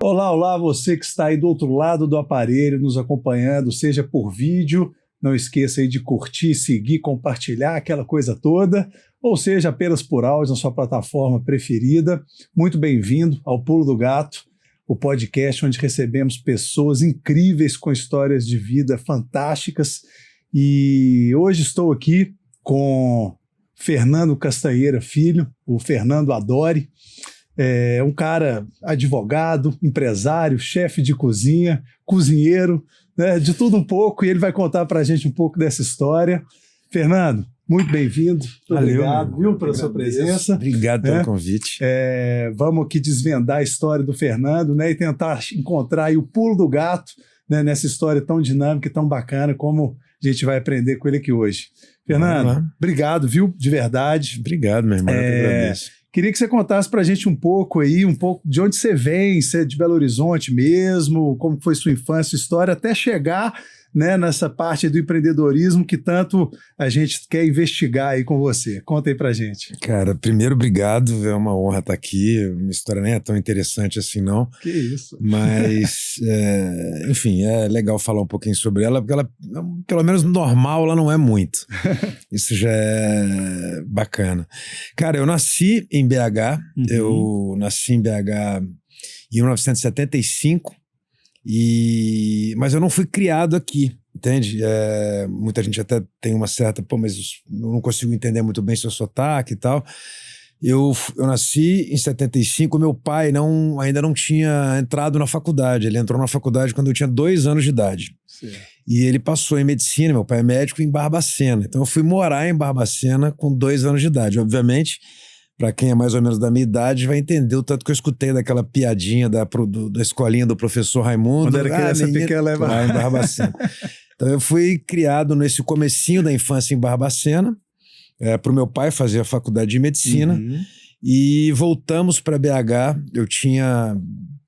Olá, olá, você que está aí do outro lado do aparelho nos acompanhando, seja por vídeo, não esqueça aí de curtir, seguir, compartilhar, aquela coisa toda, ou seja, apenas por áudio na sua plataforma preferida. Muito bem-vindo ao Pulo do Gato, o podcast onde recebemos pessoas incríveis com histórias de vida fantásticas. E hoje estou aqui com Fernando Castanheira Filho, o Fernando Adori. É um cara advogado, empresário, chefe de cozinha, cozinheiro, né, de tudo um pouco, e ele vai contar para a gente um pouco dessa história. Fernando, muito bem-vindo. Obrigado, viu, pela sua presença. Obrigado pelo convite. Vamos aqui desvendar a história do Fernando, né, e tentar encontrar aí o pulo do gato, né, nessa história tão dinâmica e tão bacana como a gente vai aprender com ele aqui hoje. Fernando, obrigado, viu, de verdade. Obrigado, meu irmão, eu que agradeço. Queria que você contasse para a gente um pouco de onde você vem, se é de Belo Horizonte mesmo, como foi sua infância, sua história, até chegar, né, nessa parte do empreendedorismo que tanto a gente quer investigar aí com você. Conta aí pra gente. Cara, primeiro, obrigado, é uma honra estar aqui, minha história nem é tão interessante assim não. Que isso. Mas, enfim, é legal falar um pouquinho sobre ela, porque ela, pelo menos normal, ela não é muito. Isso já é bacana. Cara, eu nasci em BH, eu nasci em BH em 1975, mas eu não fui criado aqui, entende? Muita gente até tem uma certa, mas eu não consigo entender muito bem seu sotaque e tal. Eu nasci em 75, meu pai ainda não tinha entrado na faculdade, ele entrou na faculdade quando eu tinha 2 anos de idade. Certo. E ele passou em medicina, meu pai é médico, em Barbacena. Então eu fui morar em Barbacena com 2 anos de idade. Obviamente, para quem é mais ou menos da minha idade, vai entender o tanto que eu escutei daquela piadinha da escolinha do professor Raimundo. Quando era criança pequena, lá em Barbacena. Então eu fui criado nesse comecinho da infância em Barbacena, para o meu pai fazer a faculdade de medicina, e voltamos para BH, eu tinha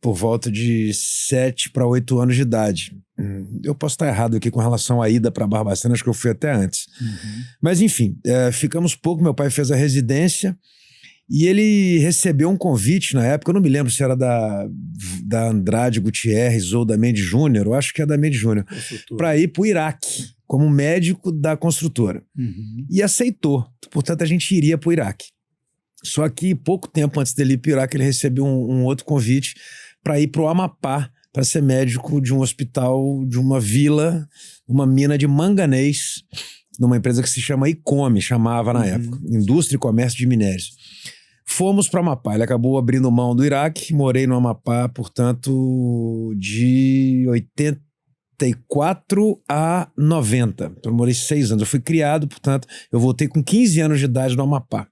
por volta de 7 para 8 anos de idade. Eu posso estar errado aqui com relação à ida para Barbacena, acho que eu fui até antes. Mas enfim, ficamos pouco, meu pai fez a residência, e ele recebeu um convite na época, eu não me lembro se era da Andrade Gutierrez ou da Mendes Júnior, eu acho que é da Mendes Júnior, para ir para o Iraque, como médico da construtora. E aceitou, portanto a gente iria para o Iraque. Só que pouco tempo antes dele ir para o Iraque, ele recebeu um outro convite para ir para o Amapá, para ser médico de um hospital, de uma vila, uma mina de manganês, numa empresa que se chama ICOME, chamava na época, Indústria e Comércio de Minérios. Fomos para Amapá, ele acabou abrindo mão do Iraque, morei no Amapá, portanto, de 84 a 90. Então, eu morei 6 anos, eu fui criado, portanto, eu voltei com 15 anos de idade no Amapá.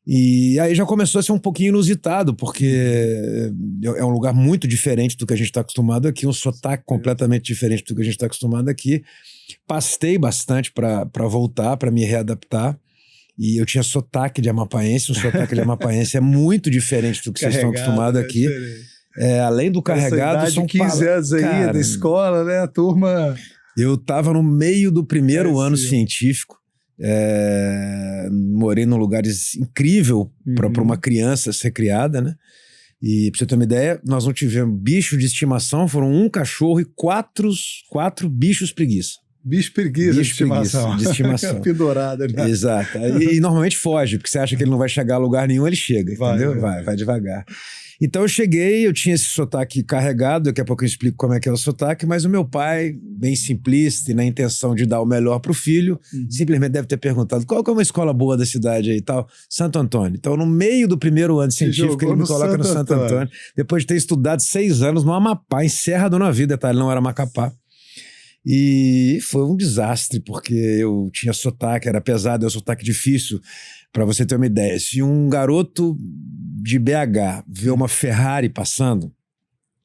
E aí já começou a ser um pouquinho inusitado, porque é um lugar muito diferente do que a gente está acostumado aqui, um sotaque completamente diferente do que a gente está acostumado aqui. Pastei bastante para voltar, para me readaptar. E eu tinha sotaque de amapaense, o sotaque de amapaense é muito diferente do que vocês estão acostumados aqui. Além do carregado, são 15 anos aí, cara, da escola, né? A turma... Eu estava no meio do primeiro ano científico, morei num lugar incrível para uma criança ser criada, né? E pra você ter uma ideia, nós não tivemos bicho de estimação, foram 1 cachorro e 4 bichos preguiça. Bicho preguiça de estimação. Pendurado, né? Exato. E normalmente foge, porque você acha que ele não vai chegar a lugar nenhum, ele chega, entendeu? Vai devagar. Então eu cheguei, eu tinha esse sotaque carregado, daqui a pouco eu explico como é que é o sotaque, mas o meu pai, bem simplista e na intenção de dar o melhor pro filho, simplesmente deve ter perguntado qual que é uma escola boa da cidade aí e tal, Santo Antônio. Então no meio do primeiro ano científico ele me coloca no Santo Antônio, depois de ter estudado 6 anos no Amapá, em Serra do Navio, detalhe, não era Macapá. E foi um desastre, porque eu tinha sotaque, era pesado, é um sotaque difícil. Para você ter uma ideia, se um garoto de BH vê uma Ferrari passando,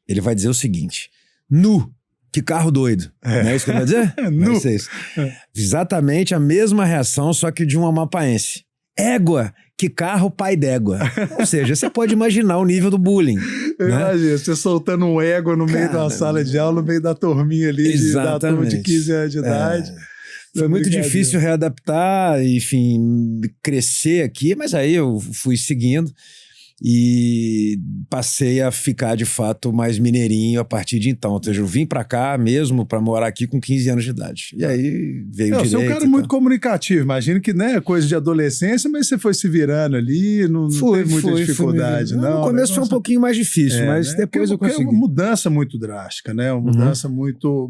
ele vai dizer o seguinte: nu, que carro doido. Não é isso que ele vai dizer? Nu. Vai ser isso. Exatamente a mesma reação, só que de um amapaense. Égua, que carro pai d'égua. Ou seja, você pode imaginar o nível do bullying. Imagina, você soltando um égua no meio da sala de aula, no meio da turminha ali, da turma de 15 anos de idade. Foi muito difícil readaptar, enfim, crescer aqui, mas aí eu fui seguindo. e passei a ficar, de fato, mais mineirinho a partir de então. Ou seja, eu vim para cá mesmo para morar aqui com 15 anos de idade. E aí veio o direito. Você é um cara muito comunicativo, imagino que, né, coisa de adolescência, mas você foi se virando ali, não teve muita dificuldade, não. No começo foi um pouquinho mais difícil, mas né? depois eu consegui. É uma mudança muito drástica, né? Uma mudança muito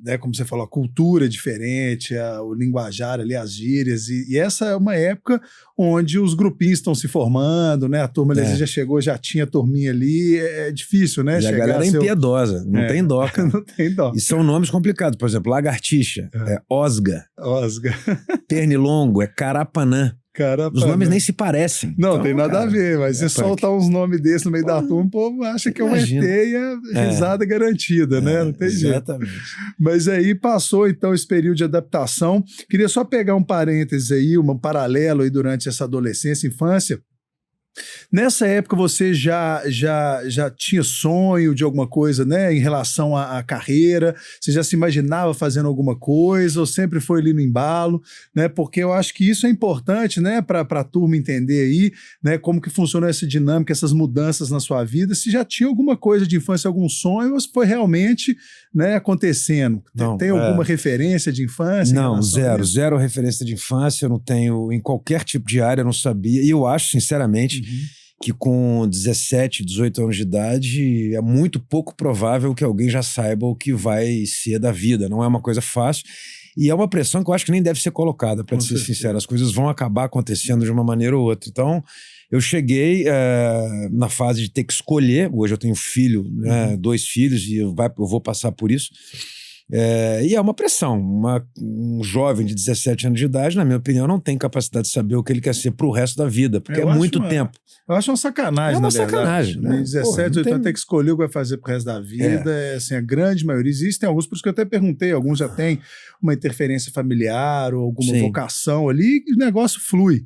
né, como você falou, a cultura é diferente, o linguajar ali, as gírias, e essa é uma época onde os grupinhos estão se formando, né? A turma ali já chegou, já tinha a turminha ali, é difícil, né? E a galera é impiedosa, não tem dó, cara. Não tem dó. E são nomes complicados, por exemplo, lagartixa, é osga. Osga. Pernilongo, é carapanã. Caramba, os nomes nem se parecem. Não, então, tem nada a ver, mas você soltar uns nomes desses no meio da turma, o povo acha que é uma ET, risada garantida, né? Não tem jeito. Exatamente. Mas aí passou, então, esse período de adaptação. Queria só pegar um parêntese aí, um paralelo aí durante essa adolescência, infância. Nessa época você já tinha sonho de alguma coisa, né, em relação à carreira? Você já se imaginava fazendo alguma coisa ou sempre foi ali no embalo, né? Porque eu acho que isso é importante, né, para a turma entender aí, né, como que funciona essa dinâmica, essas mudanças na sua vida. Se já tinha alguma coisa de infância, algum sonho, ou se foi realmente, né, acontecendo? Não, tem alguma referência de infância? Não, zero referência de infância. Eu não tenho em qualquer tipo de área, eu não sabia. E eu acho, sinceramente, que com 17, 18 anos de idade é muito pouco provável que alguém já saiba o que vai ser da vida. Não é uma coisa fácil e é uma pressão que eu acho que nem deve ser colocada, para ser sincero. As coisas vão acabar acontecendo de uma maneira ou outra. Então, eu cheguei na fase de ter que escolher. Hoje eu tenho filho, né, 2 filhos, e eu vou passar por isso. E é uma pressão. Um jovem de 17 anos de idade, na minha opinião, não tem capacidade de saber o que ele quer ser pro resto da vida, porque é muito tempo. Eu acho uma sacanagem, na verdade. Sacanagem, né? 17, 18 anos, tem que escolher o que vai fazer pro resto da vida. Assim, a grande maioria. Existem alguns, por isso que eu até perguntei, alguns já têm uma interferência familiar ou alguma vocação ali, e o negócio flui.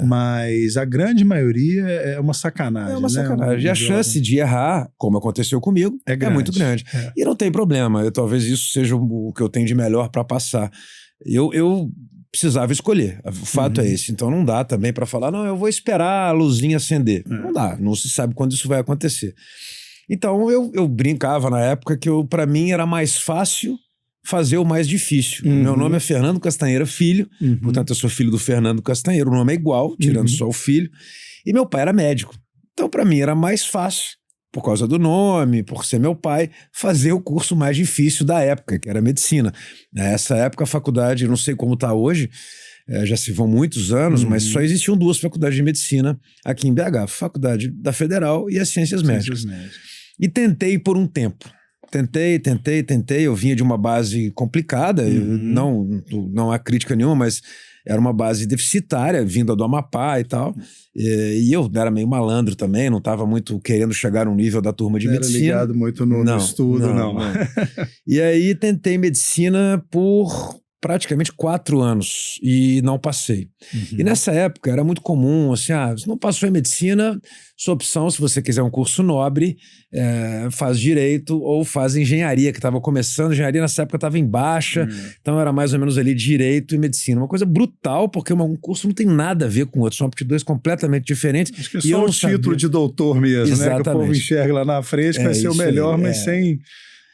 Mas a grande maioria é uma sacanagem. É uma sacanagem. E a chance de errar, como aconteceu comigo, é muito grande. E não tem problema. Talvez isso seja o que eu tenho de melhor para passar. Eu precisava escolher. O fato é esse. Então não dá também para falar, não, eu vou esperar a luzinha acender. Não dá. Não se sabe quando isso vai acontecer. Então eu brincava na época que para mim era mais fácil fazer o mais difícil. Meu nome é Fernando Castanheira Filho, portanto eu sou filho do Fernando Castanheira, o nome é igual, tirando só o filho, e meu pai era médico. Então para mim era mais fácil, por causa do nome, por ser meu pai, fazer o curso mais difícil da época, que era medicina. Nessa época a faculdade, não sei como está hoje, já se vão muitos anos, mas só existiam 2 faculdades de medicina aqui em BH, a Faculdade da Federal e as Ciências Médicas. E tentei por um tempo. Tentei, eu vinha de uma base complicada, não há crítica nenhuma, mas era uma base deficitária, vinda do Amapá e tal, e eu era meio malandro também, não estava muito querendo chegar no nível da turma de medicina. Não era ligado muito no estudo, não. E aí tentei medicina por praticamente 4 anos e não passei. E nessa época era muito comum, assim, se não passou em medicina, sua opção, se você quiser um curso nobre, faz direito ou faz engenharia, que estava começando. Engenharia nessa época estava em baixa, então era mais ou menos ali direito e medicina. Uma coisa brutal, porque um curso não tem nada a ver com o outro, são aptidões completamente diferentes. Acho que é só o título de doutor mesmo, né? Que o povo enxerga lá na frente, vai ser o melhor, mas sem...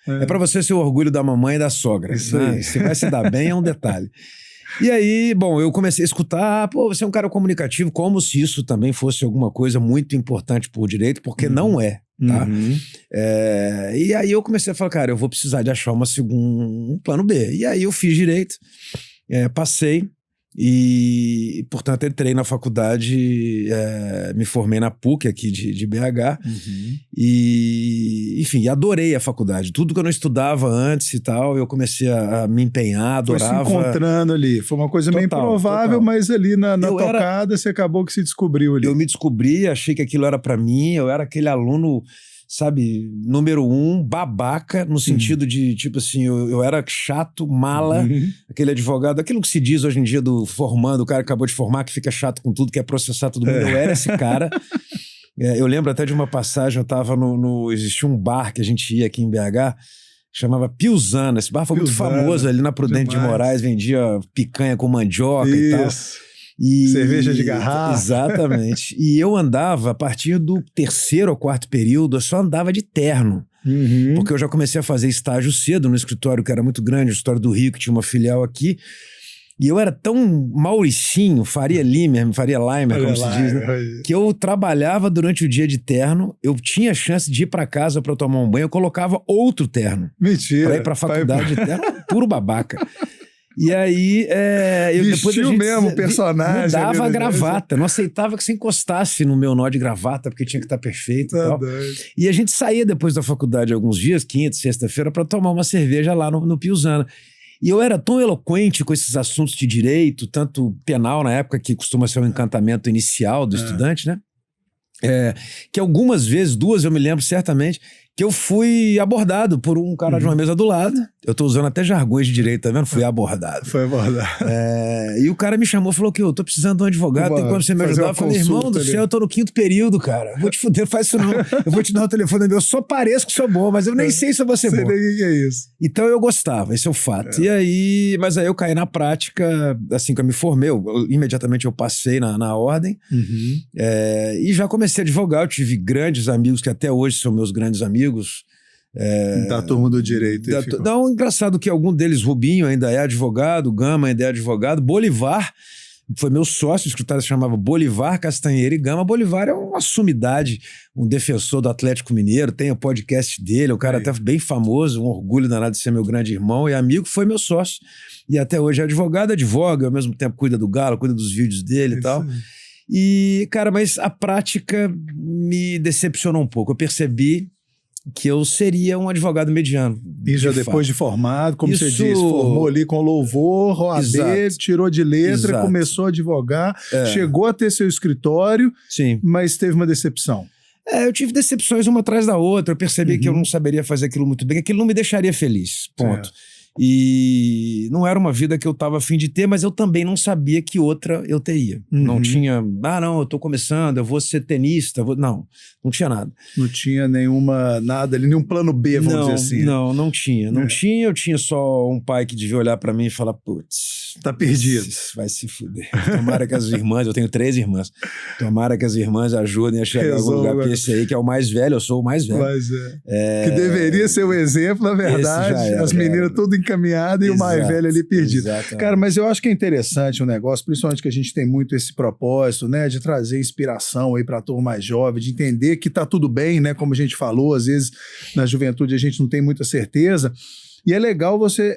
É para você ser o orgulho da mamãe e da sogra. Né? Se vai se dar bem é um detalhe. E aí, bom, eu comecei a escutar, você é um cara comunicativo, como se isso também fosse alguma coisa muito importante por direito, porque não é, tá? E aí eu comecei a falar, cara, eu vou precisar de achar um plano B. E aí eu fiz direito, passei, e, portanto, entrei na faculdade, me formei na PUC aqui de BH, e, enfim, adorei a faculdade. Tudo que eu não estudava antes e tal, eu comecei a me empenhar, adorava. Foi se encontrando ali, foi uma coisa meio improvável, mas ali na tocada você acabou que se descobriu ali. Eu me descobri, achei que aquilo era para mim, eu era aquele aluno... sabe, número 1, babaca, no sentido de, tipo assim, eu era chato, mala, aquele advogado, aquilo que se diz hoje em dia do formando, o cara que acabou de formar, que fica chato com tudo, quer processar todo mundo, eu era esse cara. Eu lembro até de uma passagem, eu tava existia um bar que a gente ia aqui em BH, chamava Piusana, esse bar foi muito famoso ali na Prudente de Moraes, vendia picanha com mandioca e tal. Cerveja de garrafa. Exatamente. E eu andava, a partir do 3º ou 4º período, eu só andava de terno. Porque eu já comecei a fazer estágio cedo no escritório, que era muito grande, o escritório do Rio, que tinha uma filial aqui. E eu era tão Mauricinho, Faria Limer, como se diz, né? Que eu trabalhava durante o dia de terno, eu tinha chance de ir para casa para tomar um banho, eu colocava outro terno. Mentira. Para ir para a faculdade de terno, puro babaca. E aí, depois a gente mesmo o personagem. mudava a gravata, não aceitava que você encostasse no meu nó de gravata, porque tinha que estar perfeito e tal. E a gente saía depois da faculdade alguns dias, quinta, sexta-feira, para tomar uma cerveja lá no Piusana. E eu era tão eloquente com esses assuntos de direito, tanto penal na época, que costuma ser o encantamento inicial do estudante, né? Que algumas vezes, 2 eu me lembro certamente, que eu fui abordado por um cara de uma mesa do lado. Eu tô usando até jargões de direito, tá vendo? Fui abordado. Foi abordado. E o cara me chamou e falou que eu tô precisando de um advogado, tem como você me ajudar? Eu falei, irmão do céu, eu tô no 5º período, cara. Vou te fuder, faz isso não. Eu vou te dar o telefone meu. Eu só pareço que sou bom, mas eu nem sei se eu vou ser bom. Sei nem o que é isso. Então eu gostava, esse é o fato. Mas aí eu caí na prática, assim que eu me formei, imediatamente eu passei na ordem. E já comecei a advogar, eu tive grandes amigos que até hoje são meus grandes amigos. Da turma do direito. Não, engraçado que algum deles, Rubinho ainda é advogado, Gama ainda é advogado, Bolivar foi meu sócio, o escritório se chamava Bolivar, Castanheira e Gama. Bolivar é uma sumidade, um defensor do Atlético Mineiro, tem o podcast dele, o cara até bem famoso, um orgulho danado de ser meu grande irmão e amigo, foi meu sócio. E até hoje é advogado, advoga, ao mesmo tempo cuida do Galo, cuida dos vídeos dele e tal. E, cara, mas a prática me decepcionou um pouco. Eu percebi que eu seria um advogado mediano. E já depois de formado, como você disse, formou ali com louvor, OAB, tirou de letra, começou a advogar, chegou a ter seu escritório, mas teve uma decepção. Eu tive decepções uma atrás da outra, eu percebi que eu não saberia fazer aquilo muito bem, aquilo não me deixaria feliz, ponto. E não era uma vida que eu estava a fim de ter, mas eu também não sabia que outra eu teria. Não tinha, não, eu estou começando, eu vou ser tenista, não tinha nada. Não tinha nada ali, nenhum plano B, vamos dizer assim. Não tinha. Eu tinha só um pai que devia olhar para mim e falar, putz, tá perdido. Vai se fuder. Tomara que as irmãs, eu tenho 3 irmãs, tomara que as irmãs ajudem a chegar a algum lugar, porque esse aí que é o mais velho, eu sou o mais velho. Que deveria ser o exemplo, na verdade, as meninas tudo encaminhada e o mais velho ali perdido. Cara, mas eu acho que é interessante o negócio, principalmente que a gente tem muito esse propósito, né, de trazer inspiração aí para a turma mais jovem, de entender que tá tudo bem, né, como a gente falou, às vezes na juventude a gente não tem muita certeza. E é legal você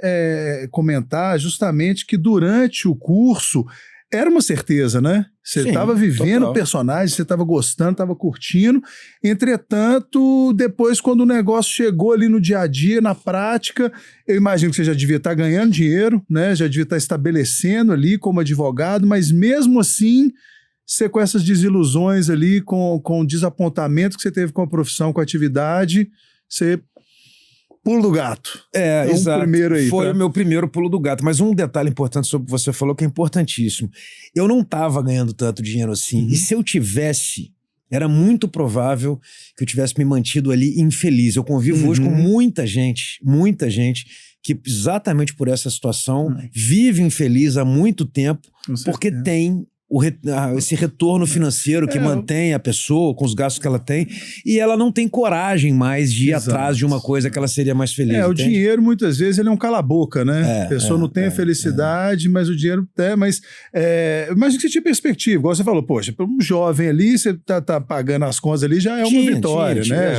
comentar justamente que durante o curso era uma certeza, né? Você estava vivendo o personagem, você estava gostando, estava curtindo. Entretanto, depois, quando o negócio chegou ali no dia a dia, na prática, eu imagino que você já devia estar ganhando dinheiro, né? Já devia estar estabelecendo ali como advogado, mas mesmo assim, você com essas desilusões ali, com o desapontamento que você teve com a profissão, com a atividade, você... Pulo do gato. Exato. Primeiro aí, foi o meu primeiro pulo do gato. Mas um detalhe importante sobre o que você falou que é importantíssimo. Eu não estava ganhando tanto dinheiro assim. E se eu tivesse, era muito provável que eu tivesse me mantido ali infeliz. Eu convivo hoje com muita gente que exatamente por essa situação vive infeliz há muito tempo porque tem esse retorno financeiro que mantém a pessoa com os gastos que ela tem e ela não tem coragem mais de ir atrás de uma coisa que ela seria mais feliz. O dinheiro muitas vezes ele é um cala-boca, né? A pessoa não tem a felicidade, mas o dinheiro tem, mas imagina que você tinha perspectiva, igual você falou, poxa, para um jovem ali, você tá pagando as contas ali, já é uma vitória, né?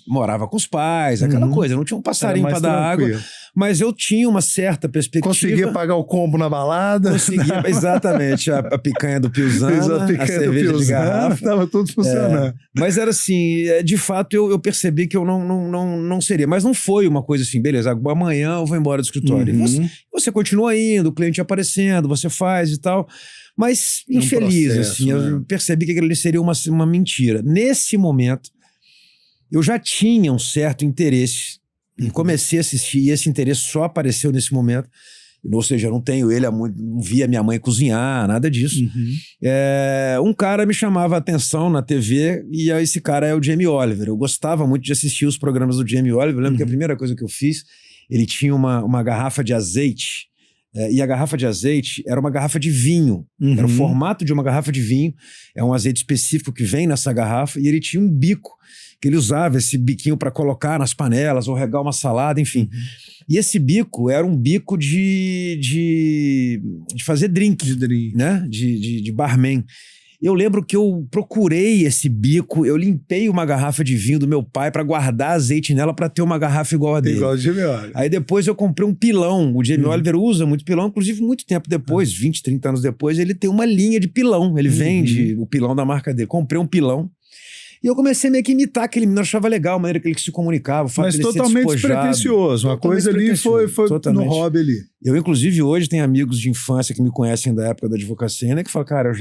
Morava com os pais, aquela coisa, não tinha um passarinho para dar água, mas eu tinha uma certa perspectiva. Conseguia pagar o combo na balada. Conseguia, exatamente, a picanha do Piusana, a cerveja de garrafa. Estava tudo funcionando. Mas era assim, de fato eu percebi que eu não seria. Mas não foi uma coisa assim, beleza, amanhã eu vou embora do escritório. E você continua indo, o cliente aparecendo, você faz e tal. Mas infeliz, processo, assim, eu percebi que aquilo ali seria uma mentira. Nesse momento, eu já tinha um certo interesse e comecei a assistir, e esse interesse só apareceu nesse momento. Ou seja, eu não tenho ele há muito, não via minha mãe cozinhar, nada disso. Um cara me chamava a atenção na TV e esse cara é o Jamie Oliver. Eu gostava muito de assistir os programas do Jamie Oliver. Eu lembro que a primeira coisa que eu fiz, ele tinha uma garrafa de azeite e a garrafa de azeite era uma garrafa de vinho. Era o formato de uma garrafa de vinho. É um azeite específico que vem nessa garrafa e ele tinha um bico, que ele usava esse biquinho para colocar nas panelas ou regar uma salada, enfim. E esse bico era um bico de fazer drink, né? De barman. Eu lembro que eu procurei esse bico, eu limpei uma garrafa de vinho do meu pai para guardar azeite nela para ter uma garrafa igual a dele. Igual o Jamie Oliver. Aí depois eu comprei um pilão. O Jamie Oliver usa muito pilão, inclusive muito tempo depois, 20, 30 anos depois, ele tem uma linha de pilão. Ele vende o pilão da marca dele. Comprei um pilão. E eu comecei meio que imitar aquele menino, eu achava legal a maneira que ele se comunicava, o fato mas dele totalmente ser despojado. pretencioso. Uma coisa ali foi no hobby ali. Eu, inclusive, hoje tenho amigos de infância que me conhecem da época da advocacia, né, que falam, cara,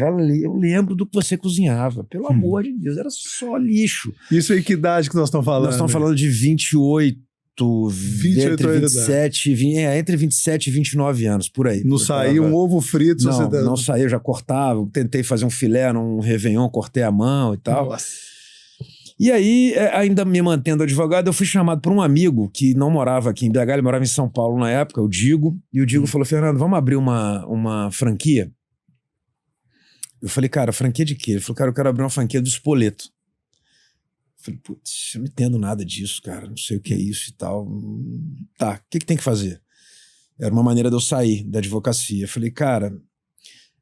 eu lembro do que você cozinhava. Pelo amor de Deus, era só lixo. Isso aí, que idade que nós estamos falando? Nós estamos falando de 28, entre 27 e 29 anos, por aí. Não saía um ovo frito? Não saía, eu já cortava, tentei fazer um filé num Réveillon, cortei a mão e tal. Nossa. E aí, ainda me mantendo advogado, eu fui chamado por um amigo que não morava aqui em BH, ele morava em São Paulo na época, o Digo, e o Digo falou, Fernando, vamos abrir uma franquia? Eu falei, cara, franquia de quê? Ele falou, cara, eu quero abrir uma franquia do espoleto. Eu falei, putz, eu não entendo nada disso, cara, não sei o que é isso e tal. Tá, o que tem que fazer? Era uma maneira de eu sair da advocacia. Eu falei, cara,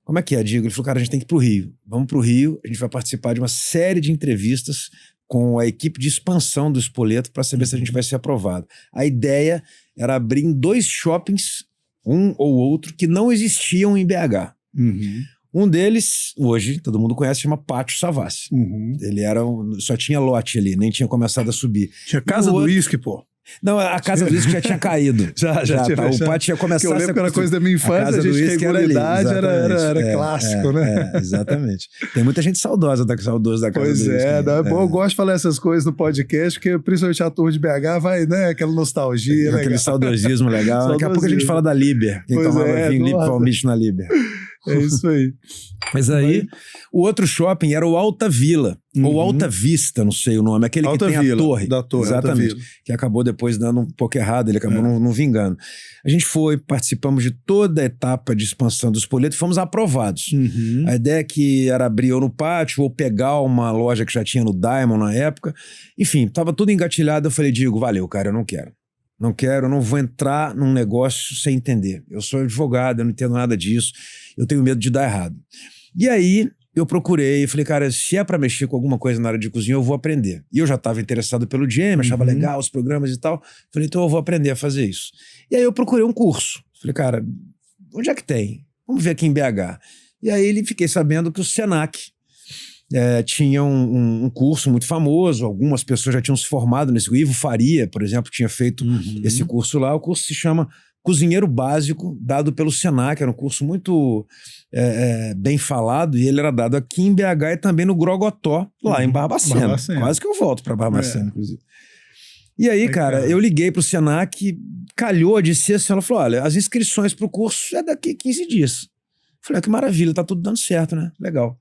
como é que é, Digo? Ele falou, cara, a gente tem que ir pro Rio. Vamos pro Rio, a gente vai participar de uma série de entrevistas com a equipe de expansão do espoleto para saber se a gente vai ser aprovado. A ideia era abrir em 2 shoppings, um ou outro, que não existiam em BH. Um deles, hoje, todo mundo conhece, chama Pátio Savassi. Ele só tinha lote ali, nem tinha começado a subir. Tinha Casa do Uísque, pô. Não, a Casa do Uísque já tinha caído. já tinha tá. O Pátio tinha começado a... Eu lembro que era coisa da minha infância, a gente regularidade era clássico, né? Exatamente. Tem muita gente saudosa da Casa do Uísque. Pois é, bom, eu gosto de falar essas coisas no podcast, porque principalmente a turma de BH vai, né, aquela nostalgia. Aquele saudosismo legal. Daqui a pouco a gente fala da Liber. Quem tomava vinho Liber na Liber. É isso aí. Mas aí, o outro shopping era o Alta Vila, ou Alta Vista, não sei o nome, aquele Alta que tem Vila, a torre. Da torre, exatamente. Que acabou depois dando um pouco errado, ele acabou não vingando. A gente participamos de toda a etapa de expansão do espoleto e fomos aprovados. A ideia é que era abrir ou no pátio ou pegar uma loja que já tinha no Diamond na época. Enfim, estava tudo engatilhado. Eu falei, Digo, valeu, cara, eu não quero. Eu não vou entrar num negócio sem entender. Eu sou advogado, eu não entendo nada disso. Eu tenho medo de dar errado. E aí, eu procurei e falei, cara, se é para mexer com alguma coisa na área de cozinha, eu vou aprender. E eu já estava interessado pelo Jamie, achava legal os programas e tal. Falei, então eu vou aprender a fazer isso. E aí eu procurei um curso. Falei, cara, onde é que tem? Vamos ver aqui em BH. E aí fiquei sabendo que o Senac tinha um curso muito famoso, algumas pessoas já tinham se formado nesse. O Ivo Faria, por exemplo, tinha feito esse curso lá. O curso se chama Cozinheiro Básico, dado pelo Senac. Era um curso muito bem falado, e ele era dado aqui em BH e também no Grogotó, lá em Barbacena. Quase que eu volto para Barbacena, inclusive. E aí, cara, eu liguei pro Senac, calhou de ser assim, ela falou, olha, as inscrições pro curso é daqui 15 dias. Falei, que maravilha, tá tudo dando certo, né? Legal.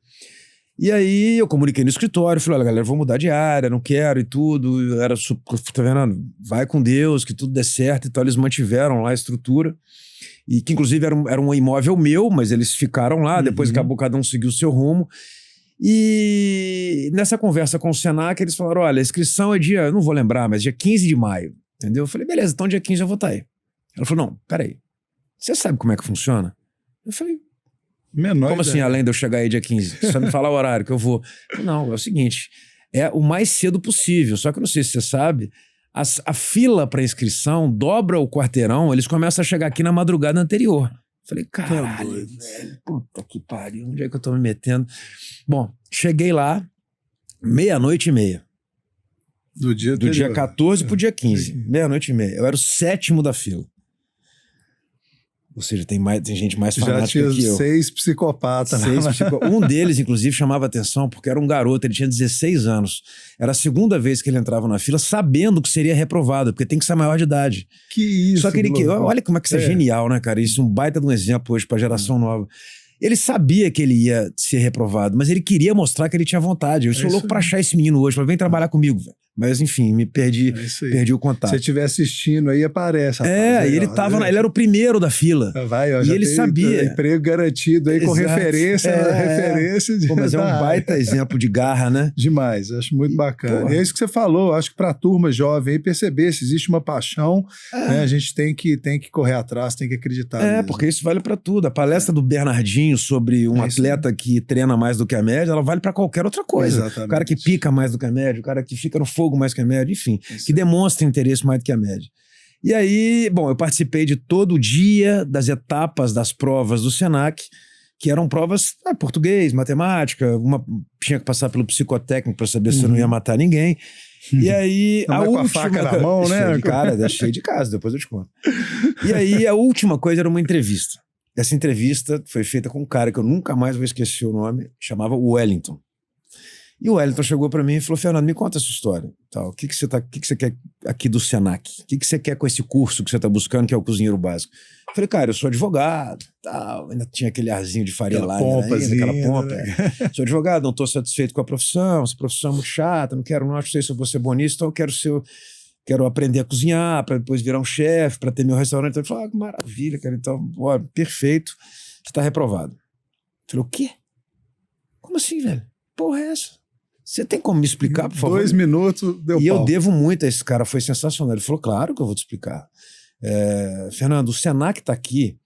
E aí eu comuniquei no escritório, falei, olha, galera, vou mudar de área, não quero e tudo. Era, tá vendo? Vai com Deus, que tudo dê certo e tal. Eles mantiveram lá a estrutura, e que inclusive era um imóvel meu, mas eles ficaram lá, depois acabou cada um seguiu o seu rumo. E nessa conversa com o Senac, eles falaram, olha, a inscrição é dia, eu não vou lembrar, mas dia 15 de maio, entendeu? Eu falei, beleza, então dia 15 eu vou estar aí. Ela falou, não, peraí, você sabe como é que funciona? Eu falei, como assim, além de eu chegar aí dia 15? Só me falar o horário que eu vou. Não, é o seguinte, é o mais cedo possível. Só que eu não sei se você sabe, a fila para inscrição dobra o quarteirão, eles começam a chegar aqui na madrugada anterior. Falei, caralho, velho, puta que pariu, onde é que eu tô me metendo? Bom, cheguei lá, 00:30. Do dia 14 pro dia 15, 00:30. Eu era o 7º da fila. Ou seja, tem gente mais fanática que eu. 6 psicopatas. Um deles, inclusive, chamava atenção porque era um garoto, ele tinha 16 anos. Era a 2ª vez que ele entrava na fila, sabendo que seria reprovado, porque tem que ser maior de idade. Que isso, só que olha como é que isso é genial, né, cara? Isso é um baita de um exemplo hoje pra geração nova. Ele sabia que ele ia ser reprovado, mas ele queria mostrar que ele tinha vontade. Eu sou louco pra achar esse menino hoje, falei, vem trabalhar comigo, velho. Mas, enfim, me perdi, perdi o contato. Se você estiver assistindo aí, aparece. Rapaz, ele tava, ele era o primeiro da fila. Vai, ó, e ele sabia. Emprego garantido aí, com referência. Referência de... Pô, mas é um baita exemplo de garra, né? Demais, acho muito bacana. E é isso que você falou, acho que para a turma jovem aí perceber se existe uma paixão, né, a gente tem que correr atrás, tem que acreditar mesmo. Porque isso vale para tudo. A palestra do Bernardinho sobre um atleta que treina mais do que a média, ela vale para qualquer outra coisa. Exatamente. O cara que pica mais do que a média, o cara que fica no fogo mais que a média, enfim, que demonstra interesse mais do que a média. E aí, bom, eu participei de todo o dia das etapas das provas do Senac, que eram provas português, matemática, uma tinha que passar pelo psicotécnico para saber se eu não ia matar ninguém. E aí, não a vai última... com a faca na mão, né? Cara, cheio de casa, depois eu te conto. E aí, a última coisa era uma entrevista. Essa entrevista foi feita com um cara que eu nunca mais vou esquecer o nome, chamava Wellington. E o Wellington chegou para mim e falou: Fernando, me conta a sua história. O que você quer aqui do Senac? O que você quer com esse curso que você está buscando, que é o cozinheiro básico? Eu falei: cara, eu sou advogado, tal. Ainda tinha aquele arzinho de Faria Lima, aquela pompa. Né? Sou advogado, não estou satisfeito com a profissão, essa profissão é muito chata, não sei se eu vou ser bom nisso, então eu quero aprender a cozinhar, para depois virar um chefe, para ter meu restaurante. Então, ele falou: que maravilha, cara, então, ó, perfeito, você está reprovado. Eu falei: o quê? Como assim, velho? Porra é essa? Você tem como me explicar, por favor? 2 minutos, deu pau. E eu devo muito a esse cara, foi sensacional. Ele falou: claro que eu vou te explicar. Fernando, o Senac está aqui.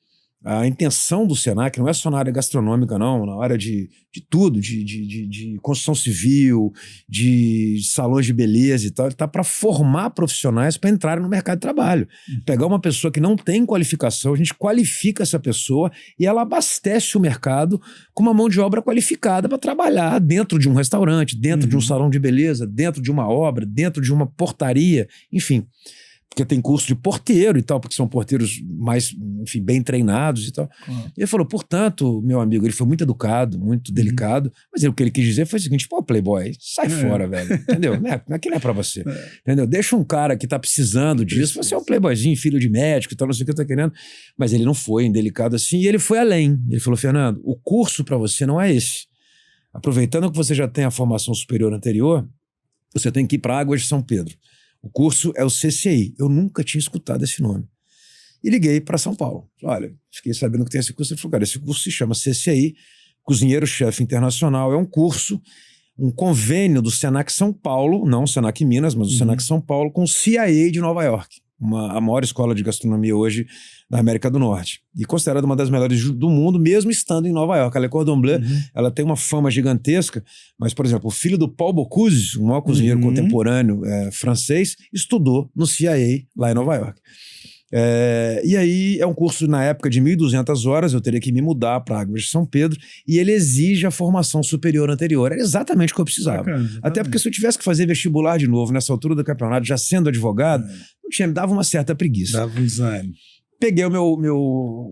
A intenção do Senac não é só na área gastronômica, não, na área de tudo, de construção civil, de salões de beleza e tal. Ele está para formar profissionais para entrarem no mercado de trabalho. Pegar uma pessoa que não tem qualificação, a gente qualifica essa pessoa e ela abastece o mercado com uma mão de obra qualificada para trabalhar dentro de um restaurante, dentro de um salão de beleza, dentro de uma obra, dentro de uma portaria, enfim. Porque tem curso de porteiro e tal, porque são porteiros mais, enfim, bem treinados e tal. E ele falou: portanto, meu amigo, ele foi muito educado, muito delicado, mas o que ele quis dizer foi o seguinte: pô, playboy, sai fora, velho, entendeu? Aqui não é pra você, entendeu? Deixa um cara que tá precisando disso, você é um playboyzinho, filho de médico e tal, não sei o que eu tô querendo, mas ele não foi indelicado assim, e ele foi além. Ele falou: Fernando, o curso pra você não é esse. Aproveitando que você já tem a formação superior anterior, você tem que ir pra Águas de São Pedro. O curso é o CCI. Eu nunca tinha escutado esse nome. E liguei para São Paulo. Olha, fiquei sabendo que tem esse curso. Ele falou: cara, esse curso se chama CCI, Cozinheiro-Chefe Internacional. É um curso, um convênio do Senac São Paulo, não o Senac Minas, mas o Senac São Paulo, com o CIA de Nova York, a maior escola de gastronomia hoje na América do Norte. E considerada uma das melhores do mundo, mesmo estando em Nova York. A Le Cordon Bleu, ela tem uma fama gigantesca, mas, por exemplo, o filho do Paul Bocuse, o maior cozinheiro contemporâneo francês, estudou no CIA lá em Nova York. E aí é um curso, na época, de 1.200 horas, eu teria que me mudar para Águas de São Pedro, e ele exige a formação superior anterior. Era exatamente o que eu precisava. Bacana, até porque se eu tivesse que fazer vestibular de novo, nessa altura do campeonato, já sendo advogado, me dava uma certa preguiça. Dava um desânimo. Peguei o meu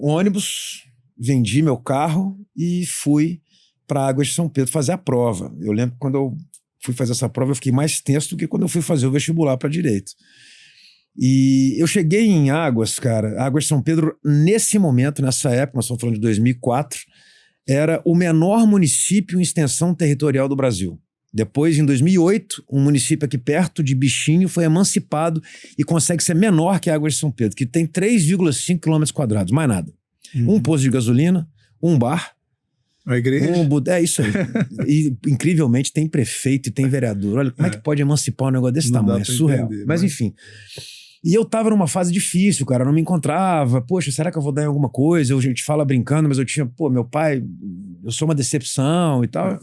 ônibus, vendi meu carro e fui para Águas de São Pedro fazer a prova. Eu lembro que quando eu fui fazer essa prova, eu fiquei mais tenso do que quando eu fui fazer o vestibular para Direito. E eu cheguei em Águas, cara, Águas de São Pedro, nesse momento, nessa época, nós estamos falando de 2004, era o menor município em extensão territorial do Brasil. Depois, em 2008, um município aqui perto de Bichinho foi emancipado e consegue ser menor que Águas de São Pedro, que tem 3,5 km², mais nada. Um posto de gasolina, um bar, a igreja. É isso aí. E, incrivelmente, tem prefeito e tem vereador. Olha, como é que pode emancipar um negócio desse tamanho? É surreal. Entender, mas, enfim. E eu tava numa fase difícil, cara, eu não me encontrava. Poxa, será que eu vou dar em alguma coisa? A gente fala brincando, mas eu tinha, meu pai, eu sou uma decepção e tal.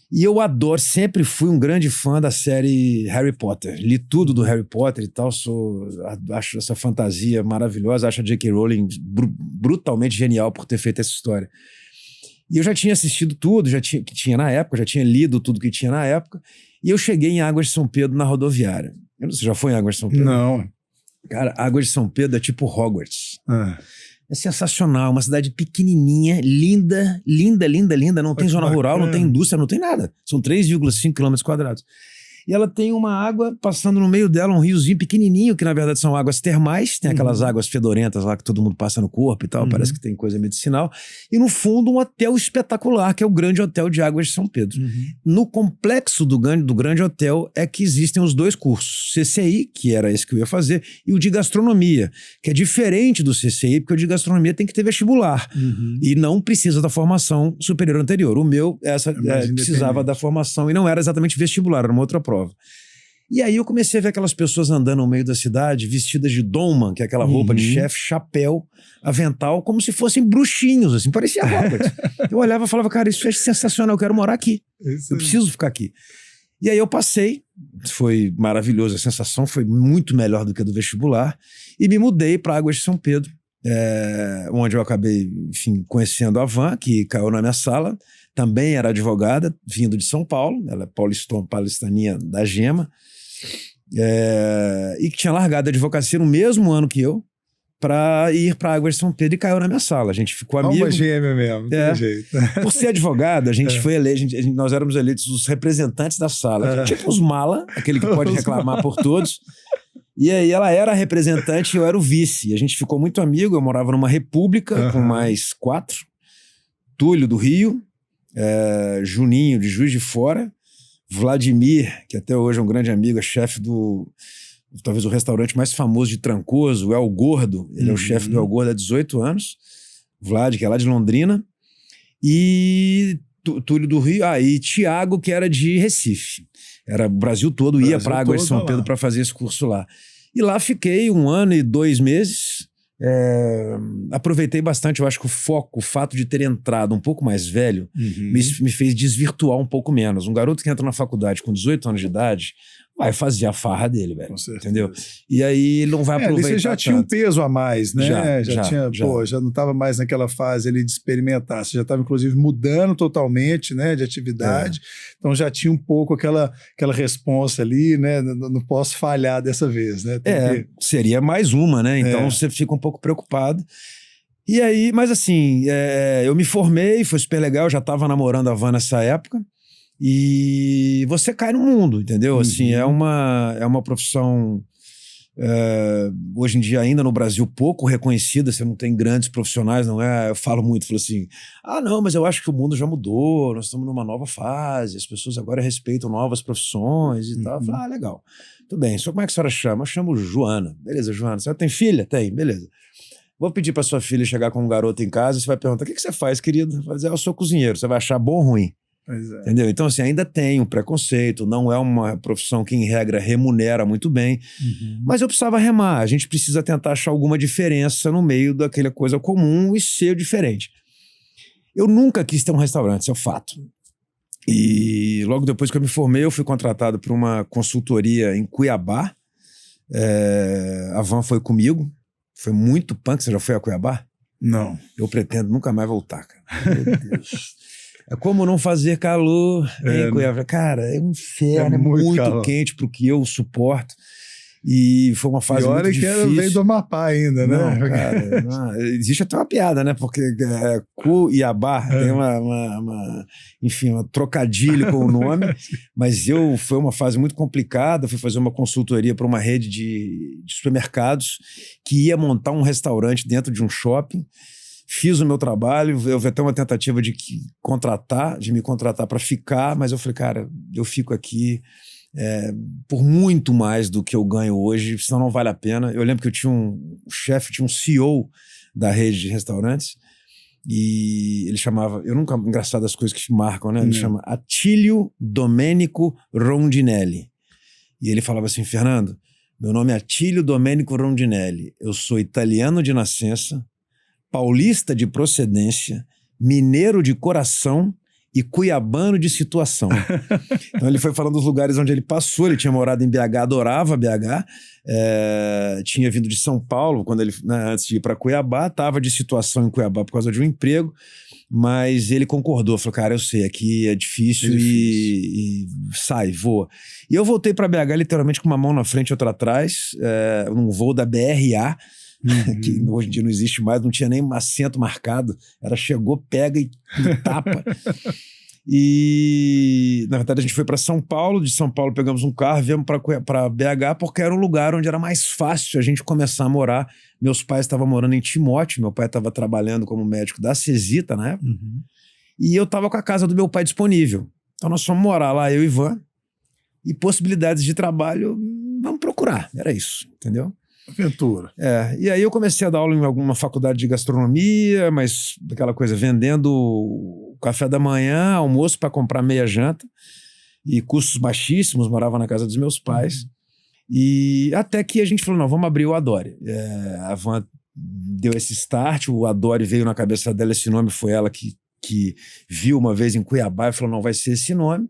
E eu adoro, sempre fui um grande fã da série Harry Potter. Li tudo do Harry Potter e tal, acho essa fantasia maravilhosa, acho a J.K. Rowling brutalmente genial por ter feito essa história. E eu já tinha assistido tudo, que tinha na época, já tinha lido tudo que tinha na época, e eu cheguei em Águas de São Pedro na rodoviária. Você já foi em Águas de São Pedro? Não. Cara, Águas de São Pedro é tipo Hogwarts. É sensacional, uma cidade pequenininha, linda, linda, linda, linda. Não tem zona rural, não tem indústria, não tem nada. São 3,5 km². e ela tem uma água passando no meio dela, um riozinho pequenininho, que na verdade são águas termais, tem aquelas águas fedorentas lá que todo mundo passa no corpo e tal, parece que tem coisa medicinal, e no fundo um hotel espetacular, que é o Grande Hotel de Águas de São Pedro. No complexo do Grande Hotel é que existem os dois cursos, CCI, que era esse que eu ia fazer, e o de gastronomia, que é diferente do CCI, porque o de gastronomia tem que ter vestibular, e não precisa da formação superior anterior. O meu, precisava da formação, e não era exatamente vestibular, era uma outra prova. E aí eu comecei a ver aquelas pessoas andando no meio da cidade, vestidas de dolman, que é aquela roupa de chefe, chapéu, avental, como se fossem bruxinhos, assim, parecia Hogwarts. Eu olhava e falava, cara, isso é sensacional, eu quero morar aqui, eu preciso ficar aqui. E aí eu passei, foi maravilhoso, a sensação foi muito melhor do que a do vestibular, e me mudei para Águas de São Pedro, onde eu acabei, enfim, conhecendo a Van, que caiu na minha sala, também era advogada, vindo de São Paulo, ela é paulistaninha da Gema, e que tinha largado a advocacia no mesmo ano que eu, para ir para Águas de São Pedro, e caiu na minha sala. A gente ficou amigo. Uma gêmea mesmo, tem jeito. Por ser advogado, a gente foi eleito, nós éramos eleitos os representantes da sala, tipo os mala, aquele que pode reclamar por todos. E aí ela era a representante e eu era o vice. A gente ficou muito amigo, eu morava numa república com mais 4. Túlio do Rio, Juninho de Juiz de Fora, Vladimir, que até hoje é um grande amigo, é chefe do, talvez o restaurante mais famoso de Trancoso, o El Gordo, ele é o chefe do El Gordo há 18 anos, Vlad, que é lá de Londrina, e Túlio do Rio, e Tiago, que era de Recife. Era o Brasil todo, ia para Águas de São Pedro para fazer esse curso lá. E lá fiquei 1 ano e 2 meses, aproveitei bastante, eu acho que o fato de ter entrado um pouco mais velho me fez desvirtuar um pouco menos. Um garoto que entra na faculdade com 18 anos de idade vai fazer a farra dele, velho, entendeu? E aí ele não vai aproveitar você já tinha um peso a mais, né? Já já não estava mais naquela fase ali de experimentar, você já estava inclusive mudando totalmente, né, de atividade, então já tinha um pouco aquela responsa ali, né, não posso falhar dessa vez, né? Seria mais uma, né? Então você fica um pouco preocupado. E aí, mas assim, eu me formei, foi super legal, eu já estava namorando a Van nessa época, e você cai no mundo, entendeu? Assim, é uma profissão hoje em dia ainda no Brasil pouco reconhecida, você não tem grandes profissionais, não é? Eu falo assim, não, mas eu acho que o mundo já mudou, nós estamos numa nova fase, as pessoas agora respeitam novas profissões e tal. Eu falo, legal, tudo bem, só como é que a senhora chama? Eu chamo Joana. Beleza, Joana, a senhora tem filha? Tem, beleza. Vou pedir para sua filha chegar com um garoto em casa, você vai perguntar, o que você faz, querido? Vai dizer, eu sou cozinheiro, você vai achar bom ou ruim? Entendeu? Então, assim, ainda tem um preconceito, não é uma profissão que, em regra, remunera muito bem, mas eu precisava remar, a gente precisa tentar achar alguma diferença no meio daquela coisa comum e ser diferente. Eu nunca quis ter um restaurante, isso é o fato. E logo depois que eu me formei, eu fui contratado por uma consultoria em Cuiabá, a Van foi comigo, foi muito punk. Você já foi a Cuiabá? Não. Eu pretendo nunca mais voltar, cara. Meu Deus. É como não fazer calor em Cuiabá. Cara, é um inferno, é muito quente pro que eu suporto. E foi uma fase muito difícil. E olha que veio do Amapá ainda, né? Não, cara, existe até uma piada, né? Porque Cuiabá tem enfim, um trocadilho com o nome. Mas foi uma fase muito complicada. Fui fazer uma consultoria para uma rede de supermercados que ia montar um restaurante dentro de um shopping. Fiz o meu trabalho, houve até uma tentativa de me contratar para ficar, mas eu falei, cara, eu fico aqui por muito mais do que eu ganho hoje, senão não vale a pena. Eu lembro que eu tinha um chefe, tinha um CEO da rede de restaurantes, e ele chamava, engraçado as coisas que marcam, né? Ele chama Atílio Domênico Rondinelli. E ele falava assim, Fernando, meu nome é Atílio Domênico Rondinelli, eu sou italiano de nascença, paulista de procedência, mineiro de coração e cuiabano de situação. Então ele foi falando dos lugares onde ele passou, ele tinha morado em BH, adorava BH, tinha vindo de São Paulo, quando ele, antes de ir para Cuiabá, estava de situação em Cuiabá por causa de um emprego, mas ele concordou, falou, cara, eu sei, aqui é difícil, e sai, voa. E eu voltei para BH literalmente com uma mão na frente e outra atrás, num voo da BRA, que hoje em dia não existe mais, não tinha nem assento marcado, chegou, pega e tapa. E, na verdade, a gente foi para São Paulo. De São Paulo pegamos um carro, viemos para BH, porque era um lugar onde era mais fácil a gente começar a morar. Meus pais estavam morando em Timóteo, meu pai estava trabalhando como médico da Cesita na época, e eu estava com a casa do meu pai disponível. Então nós fomos morar lá, eu e Ivan, e possibilidades de trabalho, vamos procurar. Era isso, entendeu? Aventura. E aí eu comecei a dar aula em alguma faculdade de gastronomia, mas aquela coisa, vendendo café da manhã, almoço para comprar meia janta, e custos baixíssimos, morava na casa dos meus pais. E até que a gente falou, não, vamos abrir o Adore. A Van deu esse start, o Adore veio na cabeça dela, esse nome foi ela que viu uma vez em Cuiabá e falou, não, vai ser esse nome.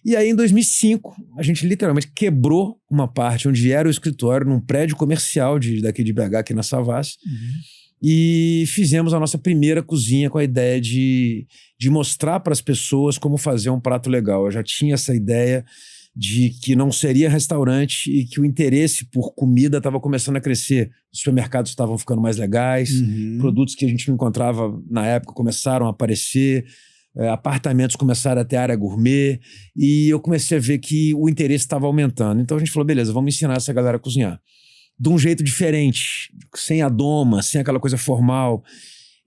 E aí em 2005, a gente literalmente quebrou uma parte onde era o escritório, num prédio comercial daqui de BH, aqui na Savassi, e fizemos a nossa primeira cozinha com a ideia de mostrar para as pessoas como fazer um prato legal. Eu já tinha essa ideia de que não seria restaurante e que o interesse por comida estava começando a crescer. Os supermercados estavam ficando mais legais, produtos que a gente não encontrava na época começaram a aparecer, apartamentos começaram a ter área gourmet, e eu comecei a ver que o interesse estava aumentando. Então a gente falou, beleza, vamos ensinar essa galera a cozinhar. De um jeito diferente, sem a doma, sem aquela coisa formal.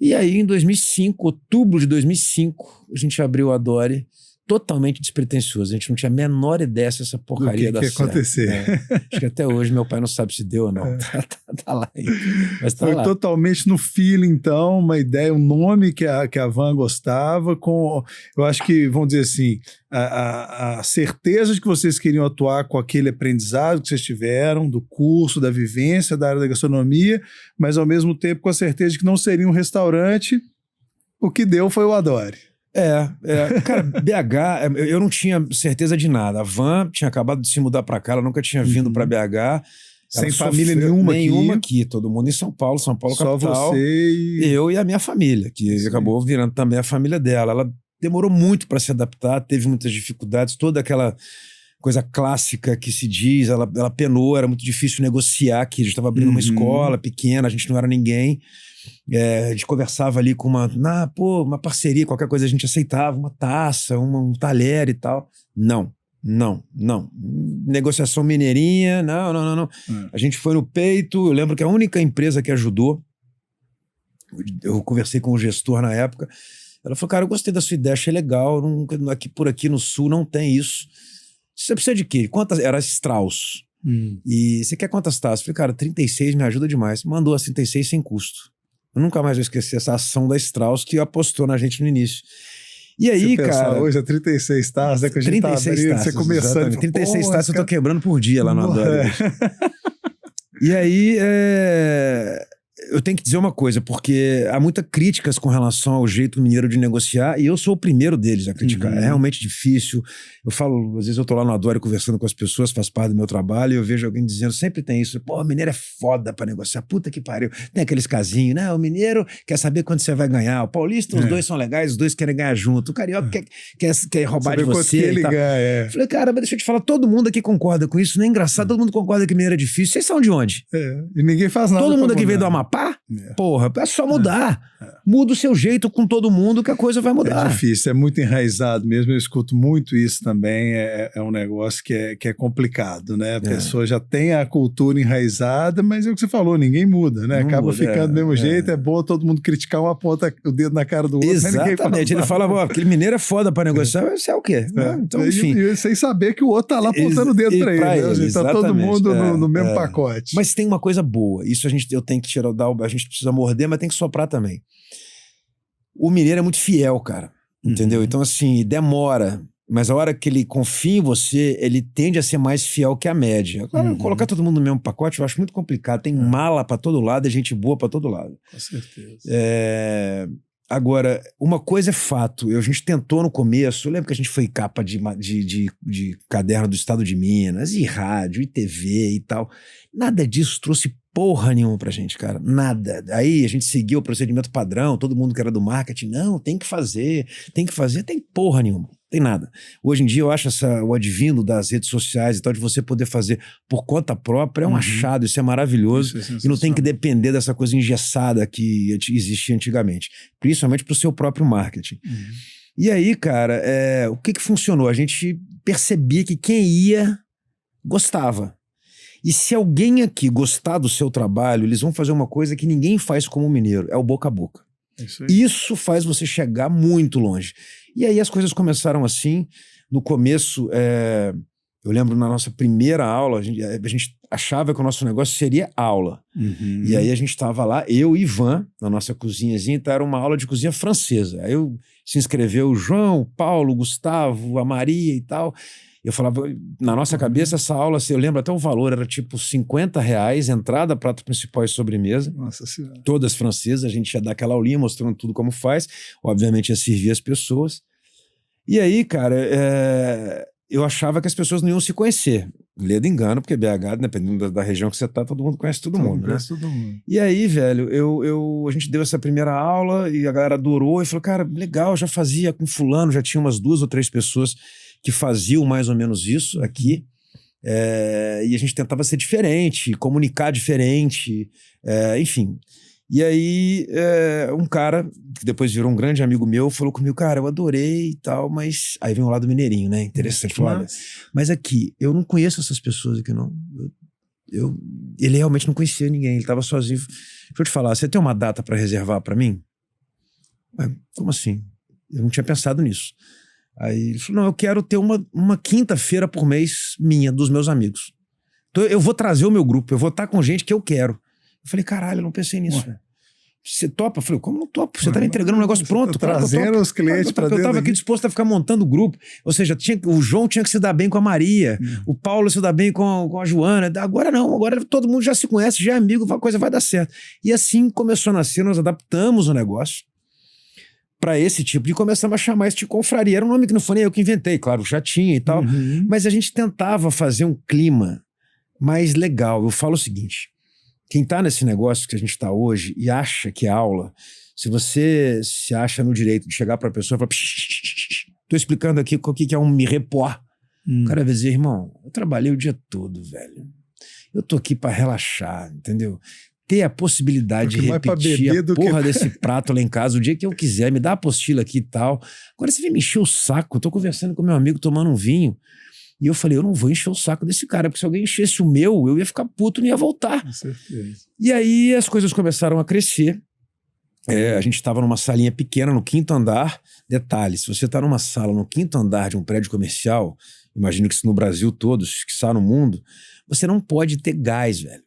E aí em 2005, outubro de 2005, a gente abriu a Adore, totalmente despretensioso. A gente não tinha a menor ideia se essa porcaria do que ia acontecer. Acho que até hoje meu pai não sabe se deu ou não. Tá lá. Mas tá Foi lá. totalmente no feeling, então, uma ideia, um nome que a Van gostava, eu acho que, vamos dizer assim, a certeza de que vocês queriam atuar com aquele aprendizado que vocês tiveram, do curso, da vivência, da área da gastronomia, mas ao mesmo tempo com a certeza de que não seria um restaurante. O que deu foi o Adore. Cara, BH, eu não tinha certeza de nada. A Van tinha acabado de se mudar pra cá, ela nunca tinha vindo pra BH. Sem família nenhuma aqui. Todo mundo em São Paulo Só capital. Só você eu e a minha família, que acabou virando também a família dela. Ela demorou muito para se adaptar, teve muitas dificuldades, toda aquela coisa clássica que se diz, ela penou, era muito difícil negociar aqui. A gente estava abrindo uma escola pequena, a gente não era ninguém. A gente conversava ali com uma parceria, qualquer coisa a gente aceitava, uma taça, um talher e tal. Não. Negociação mineirinha, não. A gente foi no peito. Eu lembro que a única empresa que ajudou, eu conversei com o gestor na época, ela falou, cara, eu gostei da sua ideia, achei legal, por aqui no sul não tem isso. Você precisa de quê? Era Strauss. E você quer quantas taças? Eu falei, cara, 36 me ajuda demais. Mandou as 36 sem custo. Eu nunca mais vou esquecer essa ação da Strauss que apostou na gente no início. E aí, cara... Hoje é 36 taças, né? Que a gente 36 taças, você começando... 36 taças eu tô quebrando por dia lá no Adore. E aí, eu tenho que dizer uma coisa, porque há muitas críticas com relação ao jeito mineiro de negociar, e eu sou o primeiro deles a criticar. É realmente difícil. Eu falo, às vezes eu tô lá no Adore conversando com as pessoas, faz parte do meu trabalho, e eu vejo alguém dizendo, sempre tem isso, pô, o mineiro é foda pra negociar, puta que pariu. Tem aqueles casinhos, né? O mineiro quer saber quando você vai ganhar, o paulista, os dois são legais, os dois querem ganhar junto, o carioca quer roubar de você. Ele ganha, Falei, cara, mas deixa eu te falar, todo mundo aqui concorda com isso, não é engraçado, todo mundo concorda que mineiro é difícil. Vocês são de onde? E ninguém faz nada. Todo mundo aqui veio do Amapá? Porra, é só mudar. Muda o seu jeito com todo mundo que a coisa vai mudar. É difícil, é muito enraizado mesmo. Eu escuto muito isso também. É um negócio que é complicado, né? A pessoa já tem a cultura enraizada, mas é o que você falou, ninguém muda, né? Acaba ficando do mesmo jeito. É bom todo mundo criticar, uma aponta o dedo na cara do outro. Exatamente. Ele fala, ó, aquele mineiro é foda pra negociar, mas você é o quê? Então, enfim. E sem saber que o outro tá lá apontando o dedo pra ele. Né? Tá todo mundo no mesmo pacote. Mas tem uma coisa boa. Isso eu tenho que tirar a gente precisa morder, mas tem que soprar também. O mineiro é muito fiel, cara. Entendeu? Então, assim, demora. Mas a hora que ele confia em você, ele tende a ser mais fiel que a média. Agora, colocar todo mundo no mesmo pacote eu acho muito complicado. Tem mala pra todo lado e gente boa pra todo lado. Com certeza. Agora, uma coisa é fato. A gente tentou no começo, eu lembro que a gente foi capa de caderno do Estado de Minas, e rádio, e TV e tal. Nada disso trouxe porra nenhuma pra gente, cara. Nada. Aí a gente seguiu o procedimento padrão, todo mundo que era do marketing, não, tem que fazer, tem porra nenhuma. Tem nada. Hoje em dia eu acho o advindo das redes sociais e tal, de você poder fazer por conta própria, é um achado, isso é maravilhoso. Isso é e não tem que depender dessa coisa engessada que existia antigamente. Principalmente pro seu próprio marketing. E aí, cara, o que funcionou? A gente percebia que quem ia gostava. E se alguém aqui gostar do seu trabalho, eles vão fazer uma coisa que ninguém faz como mineiro, é o boca a boca. Isso faz você chegar muito longe. E aí as coisas começaram assim. No começo, eu lembro na nossa primeira aula, a gente achava que o nosso negócio seria aula. Uhum. E aí a gente estava lá, eu e Ivan, na nossa cozinhazinha, então era uma aula de cozinha francesa. Aí se inscreveu o João, o Paulo, o Gustavo, a Maria e tal. Eu falava, na nossa cabeça, essa aula, eu lembro até o valor, era tipo R$50, entrada, prato principal e sobremesa. Nossa Senhora. Todas francesas, a gente ia dar aquela aulinha mostrando tudo como faz. Obviamente ia servir as pessoas. E aí, cara, eu achava que as pessoas não iam se conhecer. Ledo engano, porque BH, dependendo da região que você tá, todo mundo conhece todo mundo, né? Conhece todo mundo. E aí, velho, a gente deu essa primeira aula e a galera adorou e falou, cara, legal, já fazia com fulano, já tinha umas 2 ou 3 pessoas que faziam mais ou menos isso aqui. E a gente tentava ser diferente, comunicar diferente, enfim. E aí, um cara, que depois virou um grande amigo meu, falou comigo, cara, eu adorei e tal, mas... Aí vem o lado mineirinho, né? Interessante. Falou, mas aqui, eu não conheço essas pessoas aqui, não. Ele realmente não conhecia ninguém, ele estava sozinho. Deixa eu te falar, você tem uma data para reservar para mim? Como assim? Eu não tinha pensado nisso. Aí ele falou, não, eu quero ter uma quinta-feira por mês minha, dos meus amigos. Então eu vou trazer o meu grupo, eu vou estar com gente que eu quero. Eu falei, caralho, eu não pensei nisso, velho. Você topa? Eu falei, como não topo? Você tá me entregando um negócio pronto. Trazendo os clientes para dentro. Eu tava aqui disposto a ficar montando o grupo. Ou seja, o João tinha que se dar bem com a Maria, o Paulo se dar bem com a Joana. Agora não, agora todo mundo já se conhece, já é amigo, a coisa vai dar certo. E assim começou a nascer, nós adaptamos o negócio para esse tipo, e começamos a chamar isso de confraria. Era um nome que não foi nem eu que inventei, claro, já tinha e tal, mas a gente tentava fazer um clima mais legal. Eu falo o seguinte, quem tá nesse negócio que a gente tá hoje e acha que é aula, se você se acha no direito de chegar pra pessoa e falar, tô explicando aqui o que é um mirepó. O cara vai dizer, irmão, eu trabalhei o dia todo, velho. Eu tô aqui pra relaxar, entendeu? Ter a possibilidade de repetir a porra desse prato lá em casa o dia que eu quiser, me dá a apostila aqui e tal. Agora você vem me encher o saco, eu tô conversando com meu amigo tomando um vinho, e eu falei, eu não vou encher o saco desse cara, porque se alguém enchesse o meu, eu ia ficar puto e não ia voltar. Com certeza. E aí as coisas começaram a crescer. A gente estava numa salinha pequena no 5º andar. Detalhe, se você está numa sala no 5º andar de um prédio comercial, imagino que isso no Brasil todo, que está no mundo, você não pode ter gás, velho.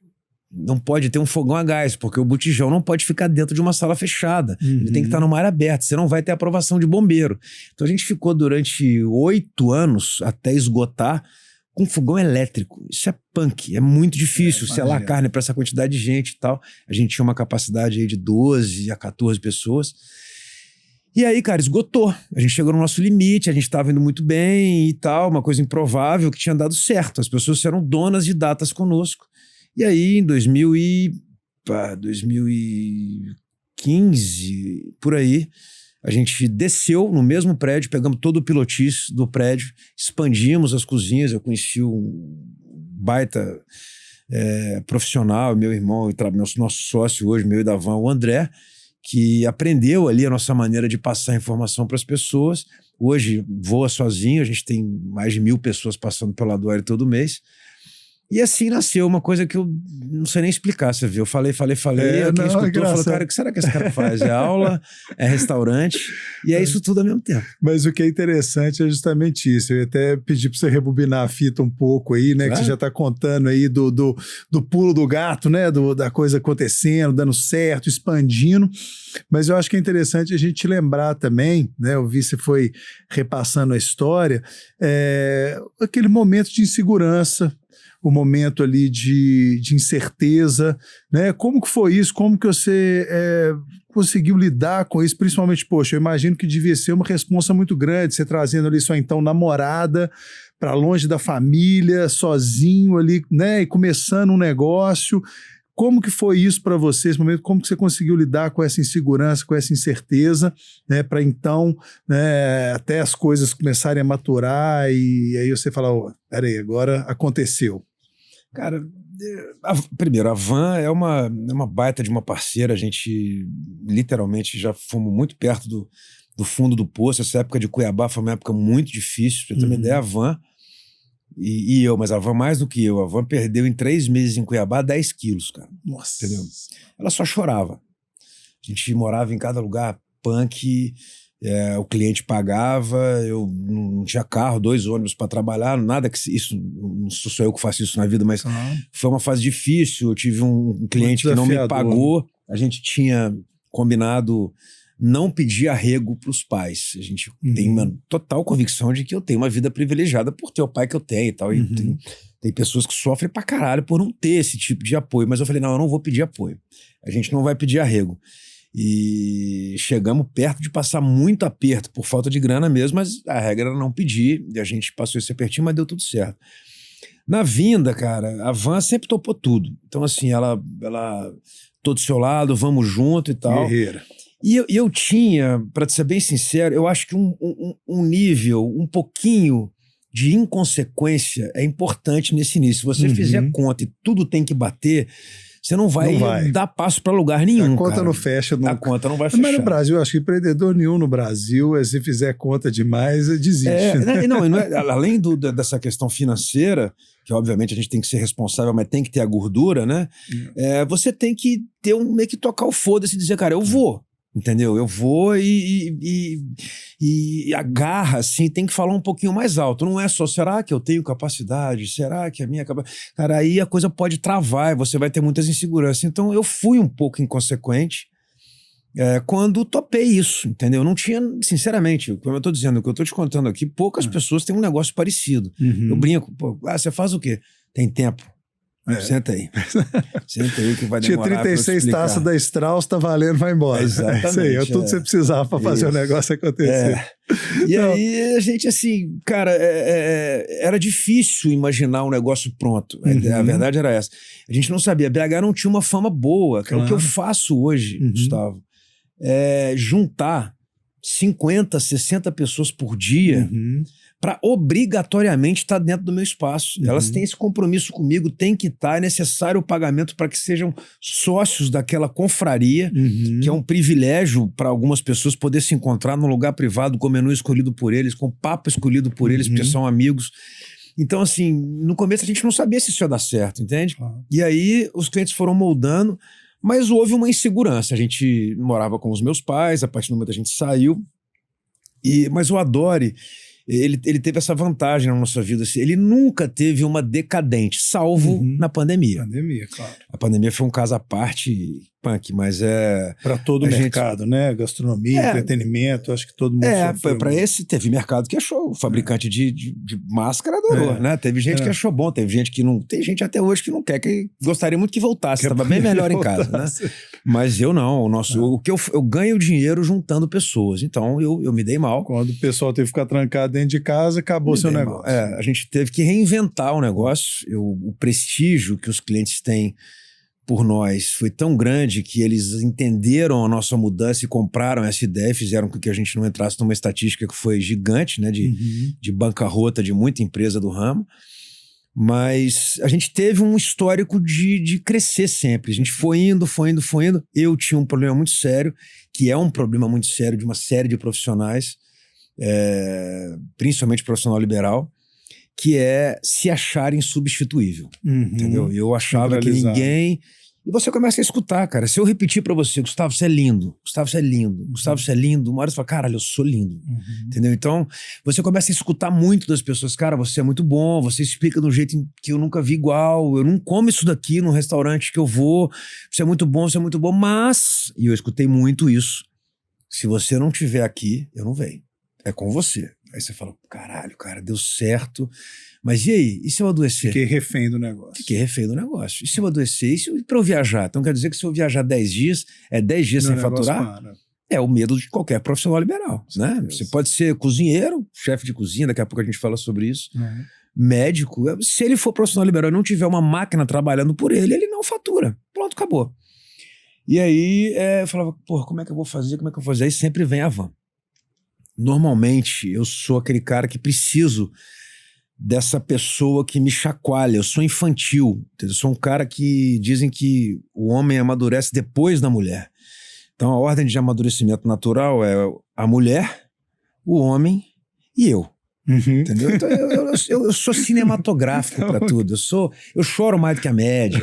Não pode ter um fogão a gás, porque o botijão não pode ficar dentro de uma sala fechada. Ele tem que estar numa área aberta, você não vai ter aprovação de bombeiro. Então a gente ficou durante 8 anos, até esgotar, com fogão elétrico. Isso é punk, é muito difícil selar carne para essa quantidade de gente e tal. A gente tinha uma capacidade aí de 12 a 14 pessoas. E aí, cara, esgotou. A gente chegou no nosso limite, a gente estava indo muito bem e tal, uma coisa improvável que tinha dado certo. As pessoas eram donas de datas conosco. E aí, em 2015, por aí, a gente desceu no mesmo prédio, pegamos todo o pilotis do prédio, expandimos as cozinhas. Eu conheci um baita profissional, meu irmão, nosso sócio hoje, meu e da Van, o André, que aprendeu ali a nossa maneira de passar informação para as pessoas. Hoje voa sozinho, a gente tem mais de 1000 pessoas passando pela Ladoire todo mês. E assim nasceu uma coisa que eu não sei nem explicar, você viu? Eu falei, quem escutou falou, cara, o que será que esse cara faz? É aula, é restaurante, e é isso tudo ao mesmo tempo. Mas o que é interessante é justamente isso. Eu ia até pedir para você rebobinar a fita um pouco aí, né? Que você já está contando aí do pulo do gato, né? Da coisa acontecendo, dando certo, expandindo. Mas eu acho que é interessante a gente lembrar também, né? Eu vi você foi repassando a história, aquele momento de insegurança, o momento ali de incerteza, né? Como que foi isso? Como que você conseguiu lidar com isso? Principalmente, poxa, eu imagino que devia ser uma responsa muito grande, você trazendo ali sua então namorada para longe da família, sozinho ali, né? E começando um negócio. Como que foi isso para você, esse momento? Como que você conseguiu lidar com essa insegurança, com essa incerteza, né? Para então, né, até as coisas começarem a maturar e aí você fala, peraí, agora aconteceu. Cara, primeiro, a Van é uma baita de uma parceira, a gente literalmente já fomos muito perto do fundo do poço. Essa época de Cuiabá foi uma época muito difícil. Pra você ter uma ideia, a Van mas a Van mais do que eu. A Van perdeu em 3 meses em Cuiabá 10 quilos, cara. Nossa. Entendeu? Ela só chorava. A gente morava em cada lugar punk, o cliente pagava, eu não tinha carro, 2 ônibus para trabalhar, nada que isso, não sou eu que faço isso na vida, mas foi uma fase difícil. Eu tive um cliente que não me pagou, a gente tinha combinado não pedir arrego para os pais. A gente tem uma total convicção de que eu tenho uma vida privilegiada por ter o pai que eu tenho e tal, e tem pessoas que sofrem pra caralho por não ter esse tipo de apoio, mas eu falei, não, eu não vou pedir apoio, a gente não vai pedir arrego. E chegamos perto de passar muito aperto por falta de grana mesmo, mas a regra era não pedir, e a gente passou esse apertinho, mas deu tudo certo. Na vinda, cara, a Van sempre topou tudo. Então, assim, ela tô do seu lado, vamos junto e tal. Guerreira. E eu tinha, pra te ser bem sincero, eu acho que um nível, um pouquinho de inconsequência é importante nesse início. Se você fizer conta e tudo tem que bater, você não vai dar passo para lugar nenhum. A conta cara. não fecha nunca. A conta não vai fechar. Mas no Brasil, eu acho que empreendedor nenhum no Brasil, se fizer conta demais, desiste. Além dessa questão financeira, que obviamente a gente tem que ser responsável, mas tem que ter a gordura, né? Você tem que ter meio que tocar o foda-se e dizer, cara, eu vou. Entendeu? Eu vou e a garra, assim, tem que falar um pouquinho mais alto. Não é só, será que eu tenho capacidade? Será que a minha capacidade... Cara, aí a coisa pode travar e você vai ter muitas inseguranças. Então eu fui um pouco inconsequente quando topei isso, entendeu? Não tinha, sinceramente, como eu tô dizendo, o que eu tô te contando aqui, poucas pessoas têm um negócio parecido. Eu brinco, você faz o quê? Tem tempo. Senta aí. Senta aí que vai demorar. Tinha 36 taças da Strauss, tá valendo, vai embora. Exatamente. Isso aí, tudo que você precisava para fazer o negócio acontecer. E aí a gente, assim, cara, era difícil imaginar um negócio pronto. A verdade era essa. A gente não sabia. A BH não tinha uma fama boa. Claro. O que eu faço hoje, Gustavo, é juntar 50, 60 pessoas por dia para obrigatoriamente estar dentro do meu espaço. Elas têm esse compromisso comigo, tem que estar, é necessário o pagamento para que sejam sócios daquela confraria, que é um privilégio para algumas pessoas poder se encontrar num lugar privado com o menu escolhido por eles, com o papo escolhido por eles, porque são amigos. Então, assim, no começo a gente não sabia se isso ia dar certo, entende? E aí os clientes foram moldando, mas houve uma insegurança. A gente morava com os meus pais, a partir do momento que a gente saiu, mas o Adore... Ele teve essa vantagem na nossa vida. Assim, ele nunca teve uma decadente, salvo na pandemia. Pandemia, claro. A pandemia foi um caso à parte, punk, mas para todo o mercado, né? Gastronomia, entretenimento, acho que todo mundo sofreu. Para esse teve mercado que achou, o fabricante de máscara adorou, né? Teve gente que achou bom, teve gente que não... Tem gente até hoje que não quer, que gostaria muito que voltasse, estava bem melhor em casa, né? Mas eu não, o que eu ganho dinheiro juntando pessoas, então eu me dei mal. Quando o pessoal teve que ficar trancado dentro de casa, acabou seu negócio. A gente teve que reinventar o negócio. O prestígio que os clientes têm por nós foi tão grande que eles entenderam a nossa mudança e compraram essa ideia e fizeram com que a gente não entrasse numa estatística que foi gigante, né, de bancarrota de muita empresa do ramo. Mas a gente teve um histórico de crescer sempre. A gente foi indo. Eu tinha um problema muito sério, que é um problema muito sério de uma série de profissionais, principalmente profissional liberal, que é se achar insubstituível. Entendeu? Eu achava que ninguém... E você começa a escutar, cara. Se eu repetir pra você, Gustavo, você é lindo. Gustavo, você é lindo. Gustavo, você é lindo. Uma hora você fala, caralho, eu sou lindo. Entendeu? Então, você começa a escutar muito das pessoas. Cara, você é muito bom. Você explica de um jeito que eu nunca vi igual. Eu não como isso daqui no restaurante que eu vou. Você é muito bom, você é muito bom. Mas, e eu escutei muito isso, se você não estiver aqui, eu não venho. É com você. Aí você fala, caralho, cara, deu certo. Mas e aí? E se eu adoecer? Fiquei refém do negócio. E se eu adoecer? E para eu viajar? Então quer dizer que se eu viajar 10 dias, 10 dias sem faturar? É o medo de qualquer profissional liberal, né? Você pode ser cozinheiro, chefe de cozinha, daqui a pouco a gente fala sobre isso, médico. Se ele for profissional liberal e não tiver uma máquina trabalhando por ele, ele não fatura. Pronto, acabou. E aí eu falava, porra, como é que eu vou fazer? Aí sempre vem a Van. Normalmente eu sou aquele cara que preciso dessa pessoa que me chacoalha. Eu sou infantil, entendeu? Eu sou um cara que dizem que o homem amadurece depois da mulher. Então, a ordem de amadurecimento natural é a mulher, o homem e eu. Entendeu? Então, eu sou cinematográfico para tudo. Eu choro mais do que a média.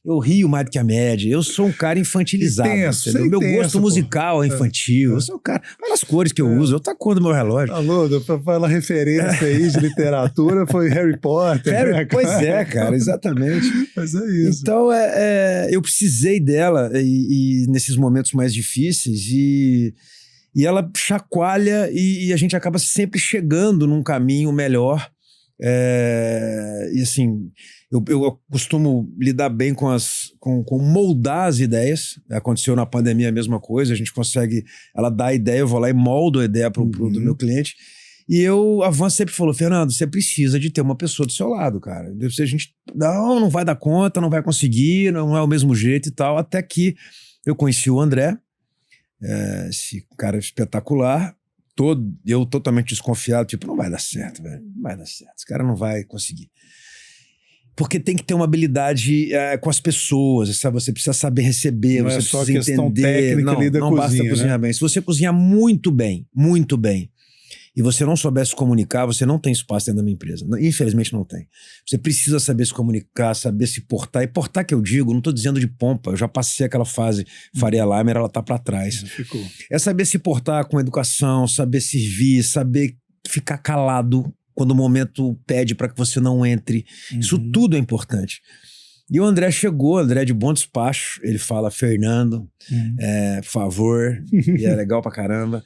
Eu rio mais do que a média. Eu sou um cara infantilizado. Intenso, meu gosto musical é infantil. Eu sou um cara. Olha as cores que eu uso. Eu tô a cor do meu relógio. Alô, pra falar referência aí de literatura foi Harry Potter. Né, pois é, cara, exatamente. Mas é isso. Então, eu precisei dela e nesses momentos mais difíceis e ela chacoalha e a gente acaba sempre chegando num caminho melhor. E assim, eu costumo lidar bem com moldar as ideias. Aconteceu na pandemia a mesma coisa, a gente consegue, ela dá a ideia, eu vou lá e moldo a ideia do meu cliente. E a Van sempre falou, Fernando, você precisa de ter uma pessoa do seu lado, cara. Se a gente, não vai dar conta, não vai conseguir, não é o mesmo jeito e tal, até que eu conheci o André, esse cara espetacular, eu totalmente desconfiado, tipo, não vai dar certo, velho, não vai dar certo, esse cara não vai conseguir. Porque tem que ter uma habilidade com as pessoas, sabe? Você precisa saber receber, não você é só precisa questão entender. Técnica ali da não cozinha, basta cozinhar bem. Se você cozinhar muito bem, e você não souber se comunicar, você não tem espaço dentro da minha empresa. Infelizmente não tem. Você precisa saber se comunicar, saber se portar. E portar que eu digo, não estou dizendo de pompa. Eu já passei aquela fase Faria Limer, ela está para trás. É saber se portar com educação, saber servir, saber ficar calado quando o momento pede para que você não entre. Isso tudo é importante. E o André chegou, André de bom despacho. Ele fala, Fernando, por favor, e é legal pra caramba.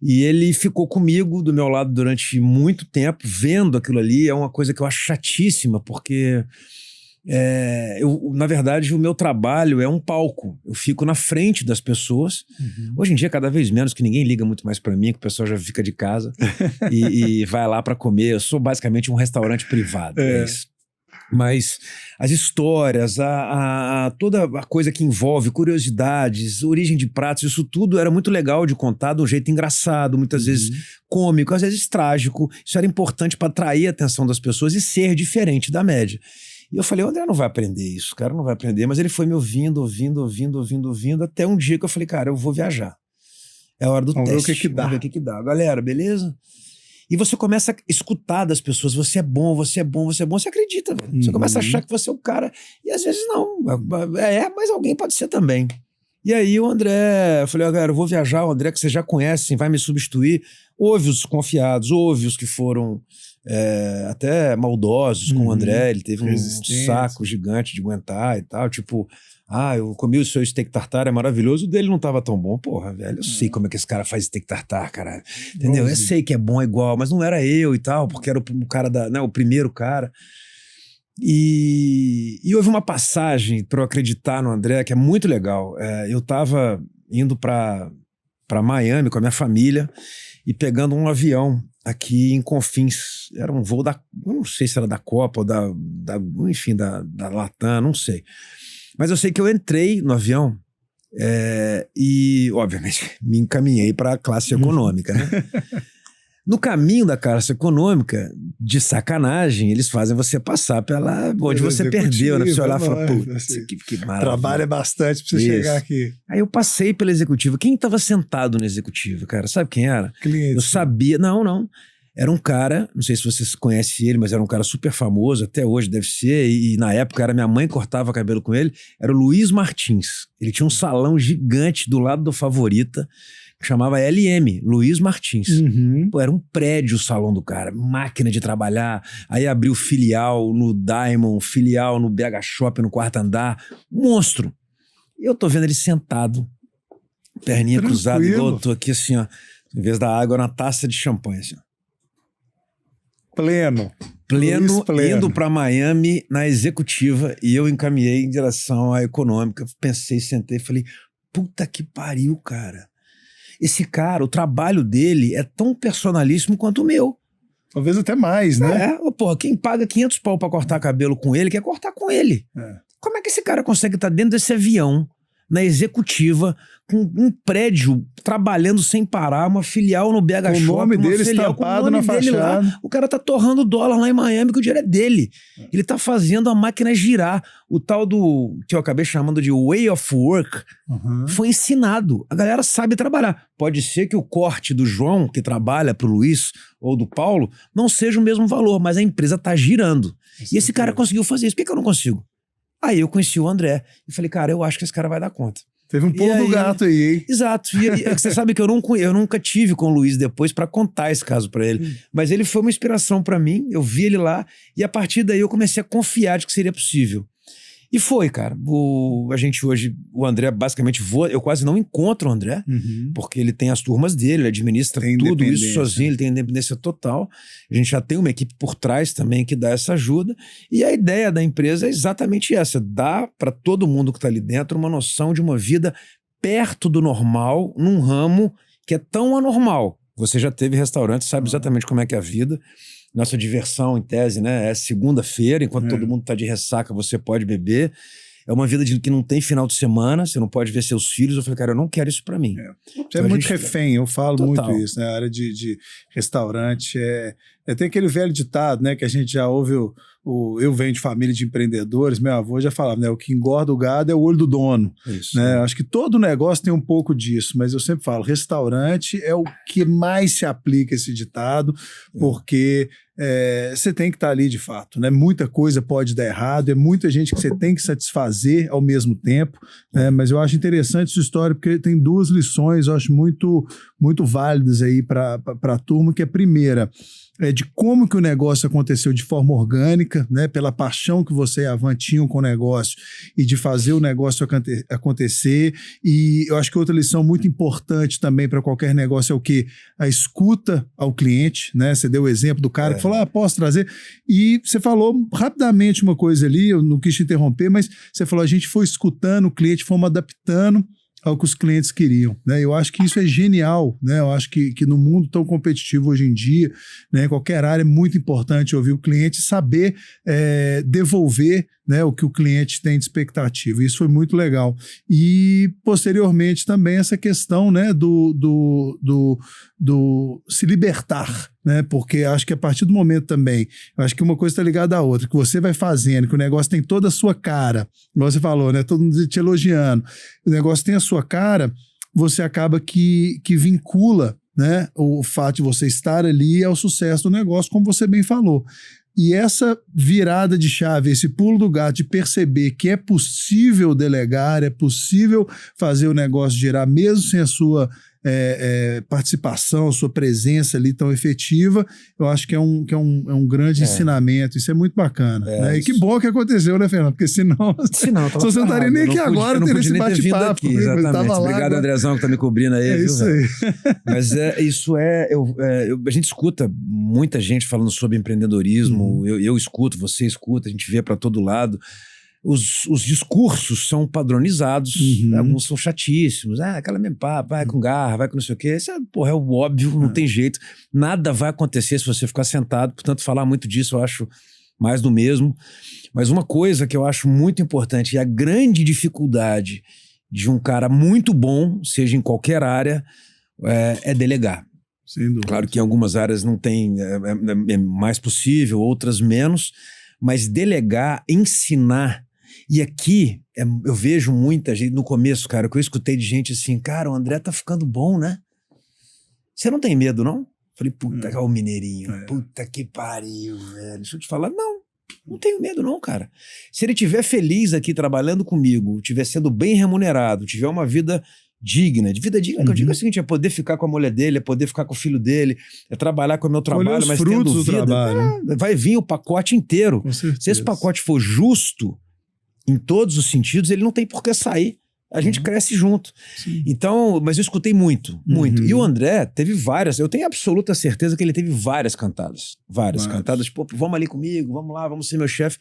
E ele ficou comigo, do meu lado, durante muito tempo, vendo aquilo ali. É uma coisa que eu acho chatíssima, porque, na verdade, o meu trabalho é um palco. Eu fico na frente das pessoas. Hoje em dia, cada vez menos, que ninguém liga muito mais pra mim, que o pessoal já fica de casa e vai lá pra comer. Eu sou basicamente um restaurante privado, é isso. Mas as histórias, toda a coisa que envolve curiosidades, origem de pratos, isso tudo era muito legal de contar de um jeito engraçado, muitas vezes cômico, às vezes trágico. Isso era importante para atrair a atenção das pessoas e ser diferente da média. E eu falei, o André não vai aprender isso, o cara não vai aprender. Mas ele foi me ouvindo, até um dia que eu falei, cara, eu vou viajar. É a hora do teste. Vamos ver o que dá. Galera, beleza? E você começa a escutar das pessoas, você é bom, você acredita, velho. Você começa a achar que você é o cara, e às vezes não, mas alguém pode ser também. E aí o André, eu falei, galera, eu vou viajar, o André que vocês já conhecem, vai me substituir. Houve os desconfiados, houve os que foram até maldosos com o André, ele teve um saco gigante de aguentar e tal, tipo... eu comi o seu steak tartar, é maravilhoso. O dele não tava tão bom. Porra, velho, eu sei como é que esse cara faz steak tartar, caralho. Entendeu? Eu sei que é bom igual, mas não era eu e tal, porque era o cara o primeiro cara. E houve uma passagem para eu acreditar no André, que é muito legal. Eu tava indo para Miami com a minha família e pegando um avião aqui em Confins. Era um voo não sei se era da Copa ou enfim, da Latam, não sei. Mas eu sei que eu entrei no avião e, obviamente, me encaminhei para a classe econômica, né? No caminho da classe econômica, de sacanagem, eles fazem você passar pela onde você perdeu, né? Pra você olhar e falar, putz, que maravilha. Trabalha bastante pra você chegar aqui. Aí eu passei pela executiva. Quem estava sentado na executiva, cara? Sabe quem era? Cliente. Eu sabia. Não. Era um cara, não sei se vocês conhecem ele, mas era um cara super famoso, até hoje deve ser, e na época era minha mãe que cortava cabelo com ele, era o Luiz Martins. Ele tinha um salão gigante do lado do Favorita, que chamava LM, Luiz Martins. Pô, era um prédio o salão do cara, máquina de trabalhar, aí abriu filial no Diamond, filial no BH Shopping, no quarto andar, monstro. E eu tô vendo ele sentado, perninha cruzada, igual eu tô aqui assim, ó, em vez da água, na taça de champanhe, assim, ó. Pleno, indo para Miami na executiva, e eu encaminhei em direção à econômica. Pensei, sentei e falei, puta que pariu, cara. Esse cara, o trabalho dele é tão personalíssimo quanto o meu. Talvez até mais, né? Porra, quem paga 500 pau pra cortar cabelo com ele, quer cortar com ele. Como é que esse cara consegue estar dentro desse avião, na executiva, com um prédio trabalhando sem parar, uma filial no BH o Shopping, nome uma dele filial estampado na fachada. Lá. O cara tá torrando dólar lá em Miami, que o dinheiro é dele. Ele tá fazendo a máquina girar. O tal do, que eu acabei chamando de way of work, foi ensinado. A galera sabe trabalhar. Pode ser que o corte do João, que trabalha pro Luiz, ou do Paulo, não seja o mesmo valor, mas a empresa tá girando. E esse cara conseguiu fazer isso. Por que eu não consigo? Aí eu conheci o André e falei, cara, eu acho que esse cara vai dar conta. Teve um pulo do gato aí, hein? Exato. E você sabe que eu nunca tive com o Luiz depois pra contar esse caso pra ele. Mas ele foi uma inspiração pra mim, eu vi ele lá, e a partir daí eu comecei a confiar de que seria possível. E foi, cara. A gente hoje, o André basicamente voa, eu quase não encontro o André, porque ele tem as turmas dele, ele administra tudo isso sozinho, ele tem independência total. A gente já tem uma equipe por trás também que dá essa ajuda. E a ideia da empresa é exatamente essa, dar para todo mundo que está ali dentro uma noção de uma vida perto do normal, num ramo que é tão anormal. Você já teve restaurante, sabe exatamente como é que é a vida. Nossa diversão, em tese, né, é segunda-feira, enquanto todo mundo tá de ressaca, você pode beber. É uma vida que não tem final de semana, você não pode ver seus filhos. Eu falei, cara, eu não quero isso pra mim. Você então, é muito refém, eu falo total. Muito isso, né? A área de restaurante tem aquele velho ditado, né, que a gente já ouve, eu venho de família de empreendedores, meu avô já falava, né, o que engorda o gado é o olho do dono. Isso, né? Acho que todo negócio tem um pouco disso, mas eu sempre falo, restaurante é o que mais se aplica esse ditado, porque você tem que estar ali de fato, né? Muita coisa pode dar errado, é muita gente que você tem que satisfazer ao mesmo tempo, né? Mas eu acho interessante essa história porque tem duas lições, eu acho muito, muito válidas aí para a turma, que é a primeira, de como que o negócio aconteceu de forma orgânica, né, pela paixão que você e a Van tinham com o negócio e de fazer o negócio acontecer. E eu acho que outra lição muito importante também para qualquer negócio é o quê? A escuta ao cliente, né? Você deu o exemplo do cara que falou, posso trazer? E você falou rapidamente uma coisa ali, eu não quis te interromper, mas você falou, a gente foi escutando o cliente, fomos adaptando ao que os clientes queriam, né? Eu acho que isso é genial, né? Eu acho que no mundo tão competitivo hoje em dia, né, em qualquer área é muito importante ouvir o cliente e saber devolver, né, o que o cliente tem de expectativa. Isso foi muito legal. E, posteriormente, também essa questão, né, do se libertar, né? Porque acho que a partir do momento também, eu acho que uma coisa está ligada à outra, que você vai fazendo, que o negócio tem toda a sua cara, como você falou, né? Todo mundo te elogiando, o negócio tem a sua cara, você acaba que vincula, né, o fato de você estar ali ao sucesso do negócio, como você bem falou. E essa virada de chave, esse pulo do gato de perceber que é possível delegar, é possível fazer o negócio girar mesmo sem a sua participação, a sua presença ali tão efetiva, eu acho que é um grande ensinamento. Isso é muito bacana. Né? E que bom que aconteceu, né, Fernando? Porque senão você não estaria nem aqui agora tendo esse bate-papo. Exatamente. Obrigado, Andrezão, que tá me cobrindo aí. É viu, isso aí. Mas a gente escuta muita gente falando sobre empreendedorismo, eu escuto, você escuta, a gente vê para todo lado. Os discursos são padronizados, alguns são chatíssimos, aquela mesma papo, vai com garra, vai com não sei o quê, isso é o óbvio, não tem jeito, nada vai acontecer se você ficar sentado, portanto falar muito disso eu acho mais do mesmo, mas uma coisa que eu acho muito importante e a grande dificuldade de um cara muito bom, seja em qualquer área, é delegar. Sem dúvida. Claro que em algumas áreas não tem, é mais possível, outras menos, mas delegar, ensinar. E aqui, eu vejo muita gente, no começo, cara, que eu escutei de gente assim, cara, o André tá ficando bom, né? Você não tem medo, não? Falei, puta, o mineirinho, puta que pariu, velho. Deixa eu te falar, não tenho medo não, cara. Se ele estiver feliz aqui trabalhando comigo, estiver sendo bem remunerado, tiver uma vida digna, que eu digo é o seguinte, é poder ficar com a mulher dele, é poder ficar com o filho dele, é trabalhar com o meu trabalho, mas tendo vida, trabalho. Vai vir o pacote inteiro. Se esse pacote for justo, em todos os sentidos, ele não tem por que sair. A gente cresce junto. Sim. Então, mas eu escutei muito. E o André teve várias, eu tenho absoluta certeza que ele teve várias cantadas. Várias cantadas, tipo, vamos ali comigo, vamos lá, vamos ser meu chefe.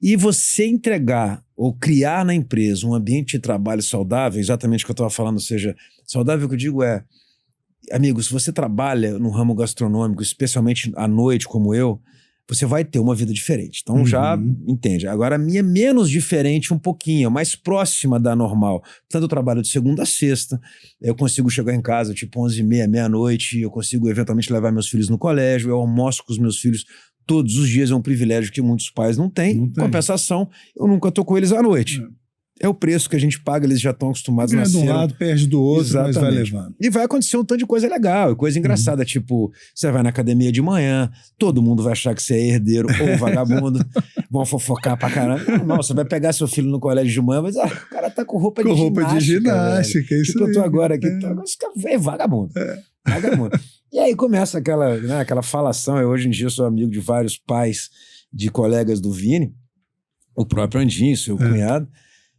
E você entregar ou criar na empresa um ambiente de trabalho saudável, exatamente o que eu estava falando, ou seja, saudável que eu digo amigo, se você trabalha no ramo gastronômico, especialmente à noite como eu, você vai ter uma vida diferente. Então já entende. Agora a minha é menos diferente um pouquinho, é mais próxima da normal. Portanto, eu trabalho de segunda a sexta, eu consigo chegar em casa tipo 11h30, meia-noite, eu consigo eventualmente levar meus filhos no colégio, eu almoço com os meus filhos todos os dias, é um privilégio que muitos pais não têm. Não tem. Compensação, eu nunca tô com eles à noite. É o preço que a gente paga, eles já estão acostumados a nascer. De um lado, perde do outro, mas vai levando. E vai acontecer um tanto de coisa legal, coisa engraçada, tipo, você vai na academia de manhã, todo mundo vai achar que você é herdeiro ou vagabundo, vão fofocar pra caramba. Não, você vai pegar seu filho no colégio de manhã, mas o cara tá com roupa de ginástica. É isso tipo, eu tô agora aqui, esse cara é vagabundo. Vagabundo. E aí começa aquela falação. Eu hoje em dia sou amigo de vários pais de colegas do Vini, o próprio Andinho, seu cunhado.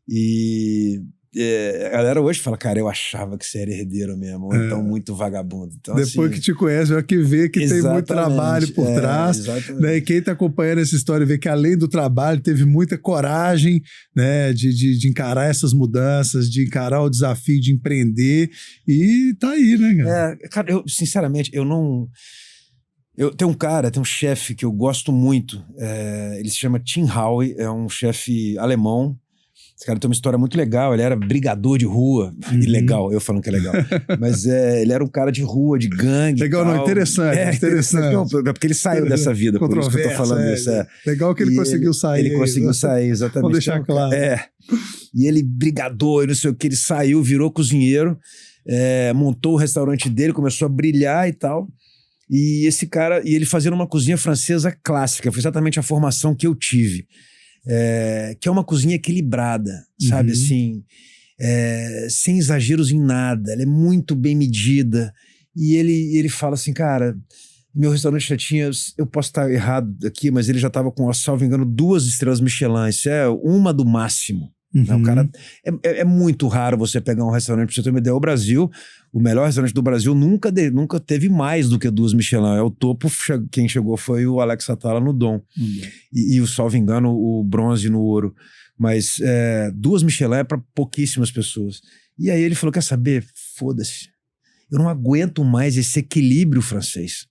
E a galera hoje fala, cara, eu achava que você era herdeiro mesmo, então muito vagabundo. Então, depois que te conhece, vai que vê que tem muito trabalho por trás. Né? E quem está acompanhando essa história vê que além do trabalho, teve muita coragem, né, de encarar essas mudanças, de encarar o desafio de empreender. E tá aí, né, cara? Cara, eu, sinceramente, eu não... Tem um chefe que eu gosto muito, ele se chama Tim Howe, é um chefe alemão. Esse cara tem uma história muito legal, ele era brigador de rua, ilegal, eu falando que é legal, mas ele era um cara de rua, de gangue. Legal, não, interessante. Não, porque ele saiu dessa vida, por isso que eu tô falando isso. Legal que ele conseguiu sair. Ele conseguiu sair, exatamente. Vou deixar claro. E ele, brigador, não sei o que, ele saiu, virou cozinheiro, montou o restaurante dele, começou a brilhar e tal. E esse cara, ele fazia uma cozinha francesa clássica, foi exatamente a formação que eu tive. Que é uma cozinha equilibrada, sabe, assim, sem exageros em nada, ela é muito bem medida, e ele fala assim, cara, meu restaurante já tinha, eu posso estar errado aqui, mas ele já estava com, salvo engano, 2 estrelas Michelin, isso é uma do máximo. O cara, é muito raro você pegar um restaurante, pra você ter uma ideia, o Brasil, o melhor restaurante do Brasil nunca teve mais do que 2 Michelin, o topo, quem chegou foi o Alex Atala no Dom, e o, salvo engano, o bronze no ouro, mas 2 Michelin é para pouquíssimas pessoas. E aí ele falou, quer saber, foda-se, eu não aguento mais esse equilíbrio francês.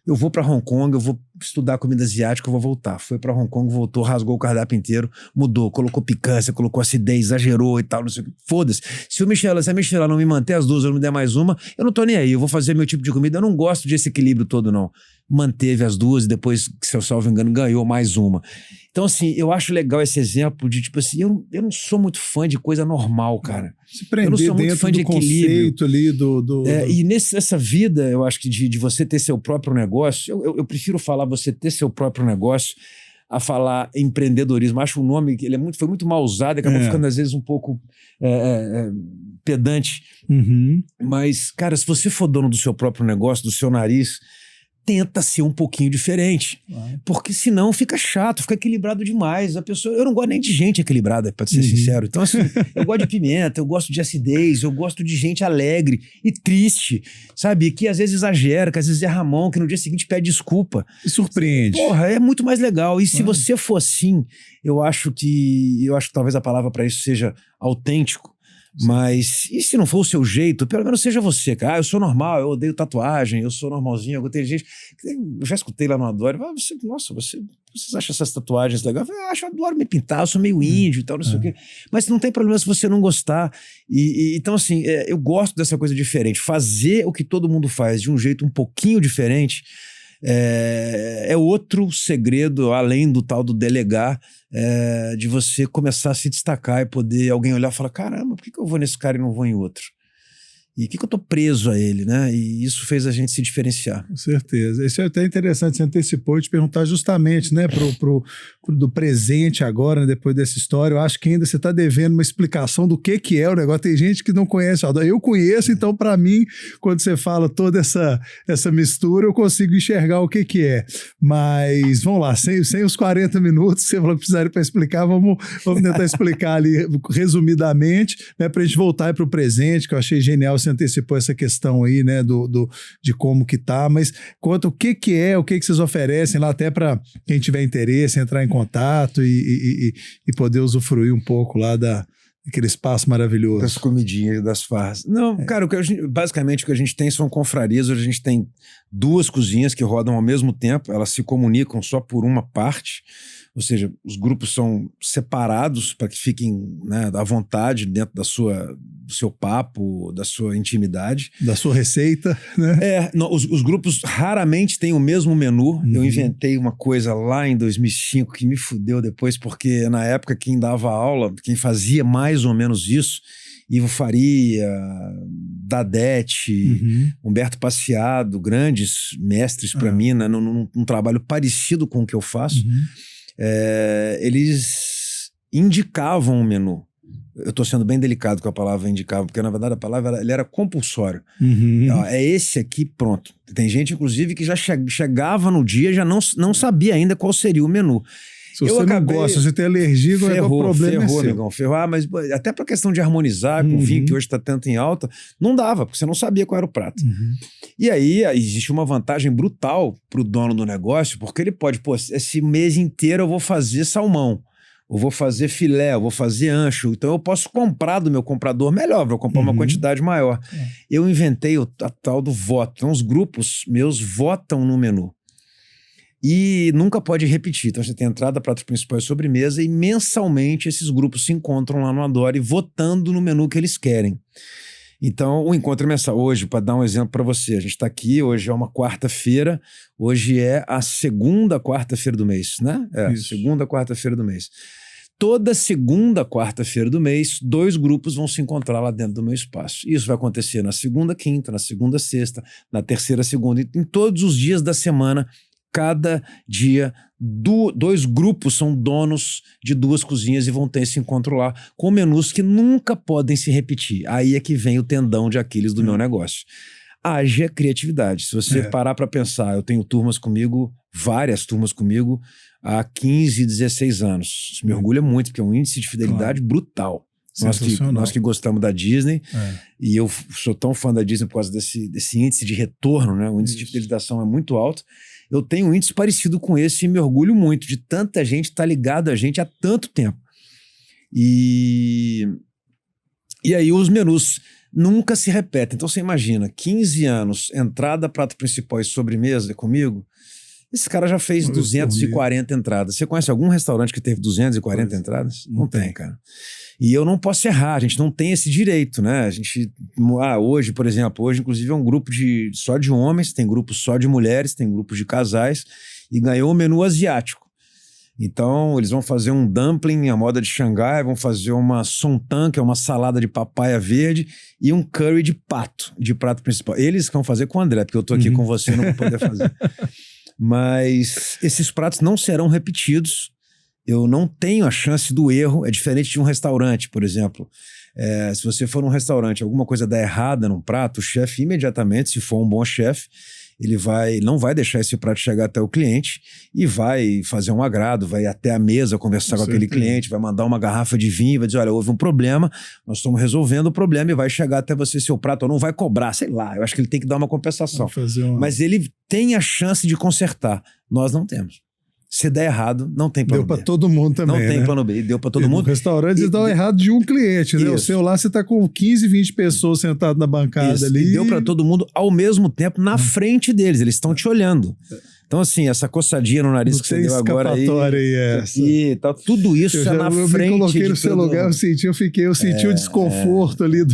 Eu vou para Hong Kong, eu vou estudar comida asiática, eu vou voltar. Foi para Hong Kong, voltou, rasgou o cardápio inteiro, mudou, colocou picância, colocou acidez, exagerou e tal, não sei o que. Foda-se. Se a Michelin não me manter as 2, eu não me der mais uma, eu não tô nem aí, eu vou fazer meu tipo de comida, eu não gosto desse equilíbrio todo, não. Manteve as 2 e depois, se eu salvo engano, ganhou mais uma. Então, assim, eu acho legal esse exemplo de, tipo assim, eu não sou muito fã de coisa normal, cara. Se prender eu não sou muito fã de conceito ali do... E nessa vida, eu acho que de você ter seu próprio negócio, eu prefiro falar você ter seu próprio negócio a falar empreendedorismo. Acho o nome, ele foi muito mal usado, acabou ficando às vezes um pouco pedante. Mas, cara, se você for dono do seu próprio negócio, do seu nariz, tenta ser um pouquinho diferente, porque senão fica chato, fica equilibrado demais. Eu não gosto nem de gente equilibrada, pra ser sincero. Então, assim, eu gosto de pimenta, eu gosto de acidez, eu gosto de gente alegre e triste, sabe? Que às vezes exagera, que às vezes erra a mão, que no dia seguinte pede desculpa. E surpreende. Porra, é muito mais legal. E se você for assim, eu acho que talvez a palavra para isso seja autêntico. Mas, e se não for o seu jeito, pelo menos seja você, cara. Eu sou normal, eu odeio tatuagem, eu sou normalzinho, eu tenho gente. Eu já escutei lá no Adoro, vocês acham essas tatuagens legais? Eu adoro me pintar, eu sou meio índio e tal, não sei o quê. Mas não tem problema se você não gostar. Então, assim, eu gosto dessa coisa diferente. Fazer o que todo mundo faz de um jeito um pouquinho diferente é outro segredo, além do tal do delegar, de você começar a se destacar e poder alguém olhar e falar, caramba, por que eu vou nesse cara e não vou em outro? E por que eu tô preso a ele, né? E isso fez a gente se diferenciar. Com certeza. Isso é até interessante, você antecipou e te perguntar justamente, né, do presente agora, né, depois dessa história. Eu acho que ainda você está devendo uma explicação do que é o negócio. Tem gente que não conhece. Eu conheço, então para mim, quando você fala toda essa mistura, eu consigo enxergar o que é. Mas vamos lá, sem os 40 minutos, você falou que precisaria para explicar, vamos tentar explicar ali resumidamente, né, para a gente voltar para o presente, que eu achei genial. Você antecipou essa questão aí, né, de como que tá, mas conta o que é, o que vocês oferecem lá, até para quem tiver interesse, entrar em contato e poder usufruir um pouco lá Aquele espaço maravilhoso. Das comidinhas, das farras. Não, cara, basicamente o que a gente tem são confrarias. Hoje a gente tem 2 cozinhas que rodam ao mesmo tempo, elas se comunicam só por uma parte, ou seja, os grupos são separados para que fiquem, né, à vontade dentro do seu papo, da sua intimidade. Da sua receita, né? Os grupos raramente têm o mesmo menu. Eu inventei uma coisa lá em 2005 que me fudeu depois, porque na época quem dava aula, quem fazia mais ou menos isso, Ivo Faria, Dadete, Humberto Passeado, grandes mestres para mim, né, num trabalho parecido com o que eu faço, eles indicavam o menu. Eu estou sendo bem delicado com a palavra indicava, porque na verdade a palavra ele era compulsório. É esse aqui, pronto. Tem gente, inclusive, que já chegava no dia e já não sabia ainda qual seria o menu. Se você não gosta, se você tem alergia, o problema ferrou, amigão, ferrou. Mas até para questão de harmonizar com o vinho, que hoje está tanto em alta, não dava, porque você não sabia qual era o prato. E aí existe uma vantagem brutal para o dono do negócio, porque ele pode, esse mês inteiro eu vou fazer salmão, eu vou fazer filé, eu vou fazer ancho, então eu posso comprar do meu comprador melhor, vou comprar uma quantidade maior. Eu inventei a tal do voto. Então os grupos meus votam no menu. E nunca pode repetir. Então você tem entrada, pratos principais, sobremesa, e mensalmente esses grupos se encontram lá no Adore votando no menu que eles querem. Então o encontro é mensal. Hoje, para dar um exemplo para você, a gente está aqui, hoje é uma quarta-feira, hoje é a segunda quarta-feira do mês, né? Segunda quarta-feira do mês. Toda segunda quarta-feira do mês, 2 grupos vão se encontrar lá dentro do meu espaço. Isso vai acontecer na segunda quinta, na segunda sexta, na terceira segunda, em todos os dias da semana. Cada dia, 2 grupos são donos de 2 cozinhas e vão ter esse encontro lá com menus que nunca podem se repetir. Aí é que vem o tendão de Aquiles do meu negócio. Haja criatividade. Se você parar para pensar, eu tenho turmas comigo, várias turmas comigo, há 15, 16 anos. Isso me orgulha muito, porque é um índice de fidelidade brutal. Nós que gostamos da Disney, e eu sou tão fã da Disney por causa desse índice de retorno, né? O índice de fidelização é muito alto. Eu tenho um índice parecido com esse e me orgulho muito de tanta gente estar ligado a gente há tanto tempo. E aí os menus nunca se repetem. Então você imagina, 15 anos, entrada, prato principal e sobremesa comigo, esse cara já fez 240 entradas. Você conhece algum restaurante que teve 240 entradas? Não tem, cara. E eu não posso errar, a gente não tem esse direito, né? A gente, hoje, por exemplo, hoje inclusive é um grupo só de homens, tem grupo só de mulheres, tem grupo de casais, e ganhou o menu asiático. Então eles vão fazer um dumpling à moda de Xangai, vão fazer uma sontan, que é uma salada de papaya verde, e um curry de pato, de prato principal. Eles vão fazer com o André, porque eu tô aqui com você, não vou poder fazer. Mas esses pratos não serão repetidos. Eu não tenho a chance do erro. É diferente de um restaurante, por exemplo. Se você for num restaurante, alguma coisa dá errada num prato, o chefe imediatamente, se for um bom chefe, ele não vai deixar esse prato chegar até o cliente e vai fazer um agrado, vai até a mesa conversar com aquele cliente, vai mandar uma garrafa de vinho, vai dizer, olha, houve um problema, nós estamos resolvendo o problema, e vai chegar até você seu prato, ou não vai cobrar, sei lá, eu acho que ele tem que dar uma compensação. Mas ele tem a chance de consertar, nós não temos. Se der errado, não tem plano B. Deu para todo mundo também, não tem plano B, deu para todo mundo. No restaurante dá errado de um cliente, né? O seu lá, você tá com 15, 20 pessoas sentadas na bancada ali. E deu para todo mundo ao mesmo tempo na frente deles, eles estão te olhando. Então, assim, essa coçadinha no nariz que você deu agora aí, tá, tudo isso é na frente. Eu me coloquei no seu lugar, eu senti o desconforto ali.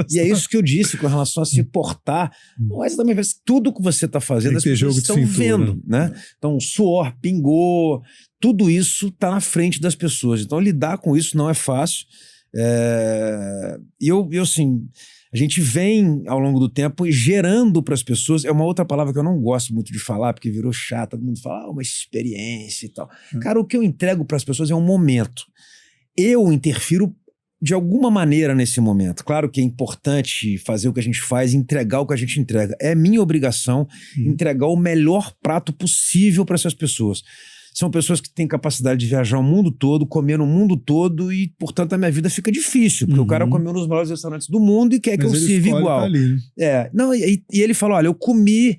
E é isso que eu disse com relação a se portar. Mas também, tudo que você está fazendo, as pessoas estão vendo, né? Então, suor, pingou, tudo isso está na frente das pessoas. Então, lidar com isso não é fácil. E eu assim... A gente vem, ao longo do tempo, gerando para as pessoas... É uma outra palavra que eu não gosto muito de falar, porque virou chata, todo mundo fala, uma experiência e tal. Cara, o que eu entrego para as pessoas é um momento. Eu interfiro de alguma maneira nesse momento. Claro que é importante fazer o que a gente faz, entregar o que a gente entrega. É minha obrigação entregar o melhor prato possível para essas pessoas. São pessoas que têm capacidade de viajar o mundo todo, comer no mundo todo, e, portanto, a minha vida fica difícil, porque o cara comeu nos melhores restaurantes do mundo e quer que eu sirva igual. Ali, né? E ele falou, olha, eu comi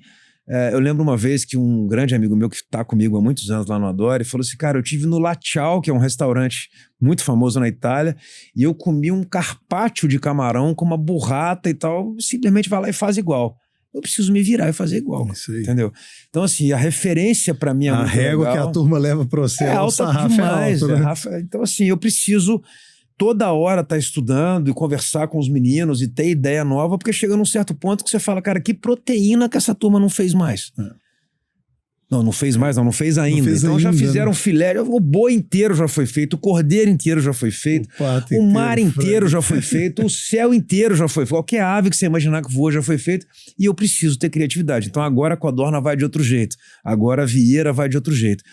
Eu lembro uma vez que um grande amigo meu que está comigo há muitos anos lá no Adore falou assim, cara, eu tive no La Ciao, que é um restaurante muito famoso na Itália, e eu comi um carpaccio de camarão com uma burrata e tal, simplesmente vai lá e faz igual. Eu preciso me virar e fazer igual, entendeu? Então, assim, a referência para mim é muito régua legal. Que a turma leva para você. É alta demais. É alto, né? Então, assim, eu preciso toda hora estar estudando e conversar com os meninos e ter ideia nova, porque chega num certo ponto que você fala, cara, que proteína que essa turma não fez mais. Não fez mais, não fez ainda. Então já fizeram filé, o boi inteiro já foi feito, o cordeiro inteiro já foi feito, o mar inteiro já foi feito, o céu inteiro já foi feito, qualquer ave que você imaginar que voa já foi feito, e eu preciso ter criatividade. Então agora a Codorna vai de outro jeito, agora a Vieira vai de outro jeito.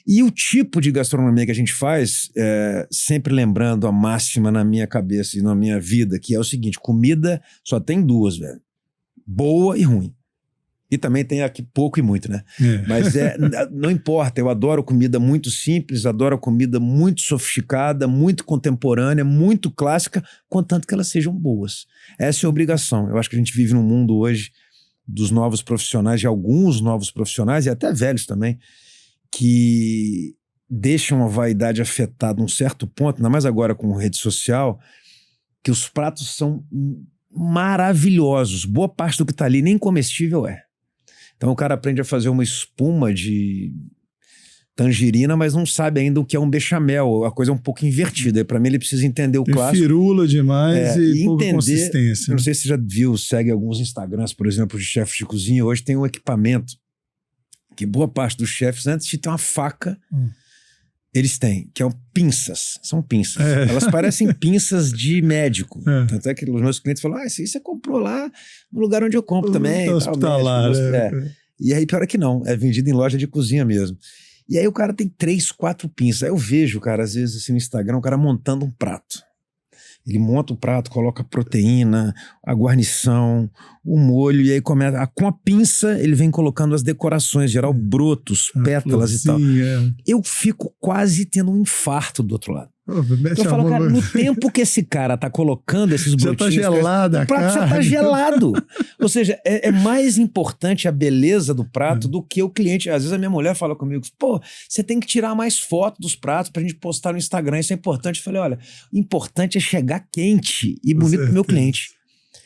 E o tipo de gastronomia que a gente faz, sempre lembrando a máxima na minha cabeça e na minha vida, que é o seguinte, comida só tem duas, velho, boa e ruim. E também tem aqui pouco e muito, né? Mas não importa, eu adoro comida muito simples, adoro comida muito sofisticada, muito contemporânea, muito clássica, contanto que elas sejam boas. Essa é a obrigação. Eu acho que a gente vive num mundo hoje dos novos profissionais, de alguns novos profissionais, e até velhos também, que deixam a vaidade afetada num certo ponto, ainda mais agora com rede social, que os pratos são maravilhosos. Boa parte do que está ali nem comestível é. Então o cara aprende a fazer uma espuma de tangerina, mas não sabe ainda o que é um bechamel. A coisa é um pouco invertida. Para mim ele precisa entender o clássico. Firula demais e pouca entender, consistência. Não sei se você já viu, segue alguns Instagrams, por exemplo, de chefes de cozinha. Hoje tem um equipamento que boa parte dos chefes, antes de ter uma faca, eles têm, que é pinças. São pinças. Elas parecem pinças de médico. Tanto é que os meus clientes falam, isso aí você comprou lá no lugar onde eu compro também. Hospitalar. E aí, pior é que não. É vendido em loja de cozinha mesmo. E aí o cara tem 3, 4 pinças. Aí eu vejo, cara, às vezes assim no Instagram, o cara montando um prato. Ele monta o prato, coloca a proteína, a guarnição, o molho, e aí começa. Com a pinça, ele vem colocando as decorações, geral brotos, pétalas e tal. Eu fico quase tendo um infarto do outro lado. Eu falo, cara, no tempo que esse cara tá colocando esses brotinhos... Já tá gelada, o prato já tá gelado. Ou seja, é mais importante a beleza do prato do que o cliente. Às vezes a minha mulher fala comigo, pô, você tem que tirar mais foto dos pratos pra gente postar no Instagram, isso é importante. Eu falei, olha, o importante é chegar quente e bonito pro meu cliente.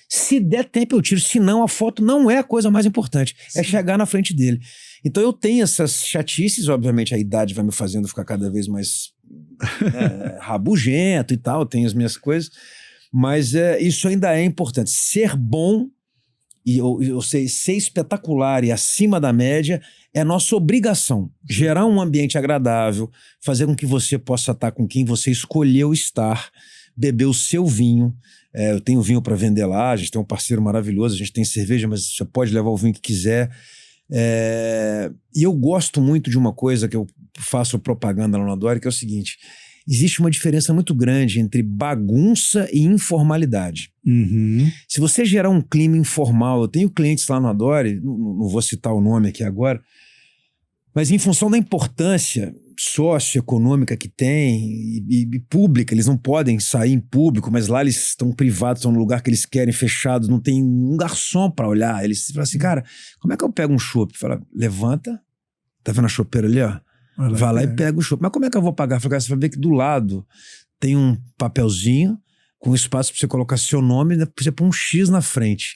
Se der tempo eu tiro, senão a foto não é a coisa mais importante, é chegar na frente dele. Então eu tenho essas chatices, obviamente a idade vai me fazendo ficar cada vez mais rabugento e tal, tenho as minhas coisas, mas isso ainda é importante. Ser bom, e eu sei, ser espetacular e acima da média é nossa obrigação. Gerar um ambiente agradável, fazer com que você possa estar com quem você escolheu estar, beber o seu vinho. Eu tenho vinho para vender lá, a gente tem um parceiro maravilhoso, a gente tem cerveja, mas você pode levar o vinho que quiser. E eu gosto muito de uma coisa que eu faço propaganda lá no Adore, que é o seguinte: existe uma diferença muito grande entre bagunça e informalidade. Se você gerar um clima informal, eu tenho clientes lá no Adore, não vou citar o nome aqui agora, mas em função da importância socioeconômica que tem e pública, eles não podem sair em público, mas lá eles estão privados, estão no lugar que eles querem, fechados, não tem um garçom para olhar. Eles falam assim, cara, como é que eu pego um chopp? Fala, levanta, tá vendo a chopeira ali, ó? Vai lá e pega o chopp. Mas como é que eu vou pagar? Fala, você vai ver que do lado tem um papelzinho com espaço para você colocar seu nome e você pôr um X na frente.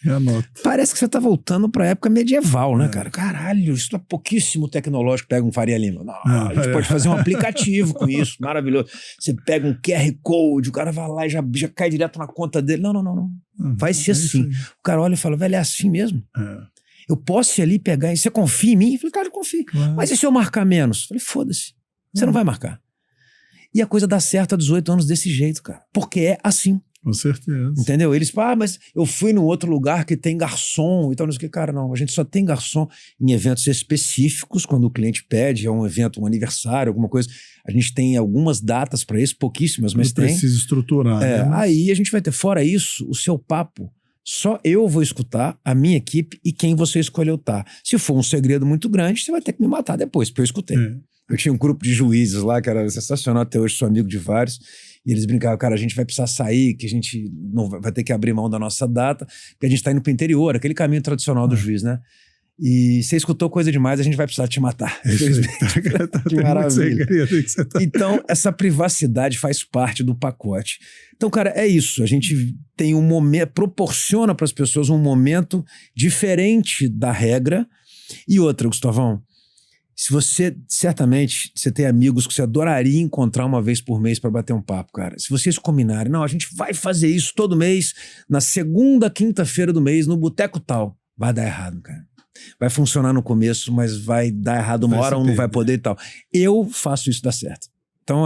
Parece que você tá voltando para a época medieval, né, cara? Caralho, isso é pouquíssimo tecnológico. Pega um Faria Lima. Não, a gente pode fazer um aplicativo com isso, maravilhoso. Você pega um QR Code, o cara vai lá e já cai direto na conta dele. Não. Vai ser assim. O cara olha e fala, velho, é assim mesmo? Eu posso ir ali pegar, e você confia em mim? Eu falei, cara, eu confio. Mas e se eu marcar menos? Eu falei, foda-se, você não vai marcar. E a coisa dá certo há 18 anos desse jeito, cara. Porque é assim. Com certeza. Entendeu? Eles falam, mas eu fui num outro lugar que tem garçom e tal, não sei o que. Cara, não, a gente só tem garçom em eventos específicos, quando o cliente pede, é um evento, um aniversário, alguma coisa. A gente tem algumas datas para isso, pouquíssimas, mas tem. Precisa estruturar. Né? Aí a gente vai ter, fora isso, o seu papo. Só eu vou escutar, a minha equipe e quem você escolheu tá. Se for um segredo muito grande, você vai ter que me matar depois, porque eu escutei. Eu tinha um grupo de juízes lá, que era sensacional, até hoje sou amigo de vários, e eles brincavam, cara, a gente vai precisar sair, que a gente não vai ter que abrir mão da nossa data, porque a gente tá indo pro interior, aquele caminho tradicional do juiz, né? E você escutou coisa demais, a gente vai precisar te matar. Que maravilha. Então, essa privacidade faz parte do pacote. Então, cara, é isso. A gente tem um momento, proporciona para as pessoas um momento diferente da regra. E outra, Gustavão, se você, certamente, você tem amigos que você adoraria encontrar uma vez por mês para bater um papo, cara. Se vocês combinarem, não, a gente vai fazer isso todo mês, na segunda quinta-feira do mês, no boteco tal, vai dar errado, cara. Vai funcionar no começo, mas vai dar errado uma hora, um não vai poder e tal. Eu faço isso dar certo. Então,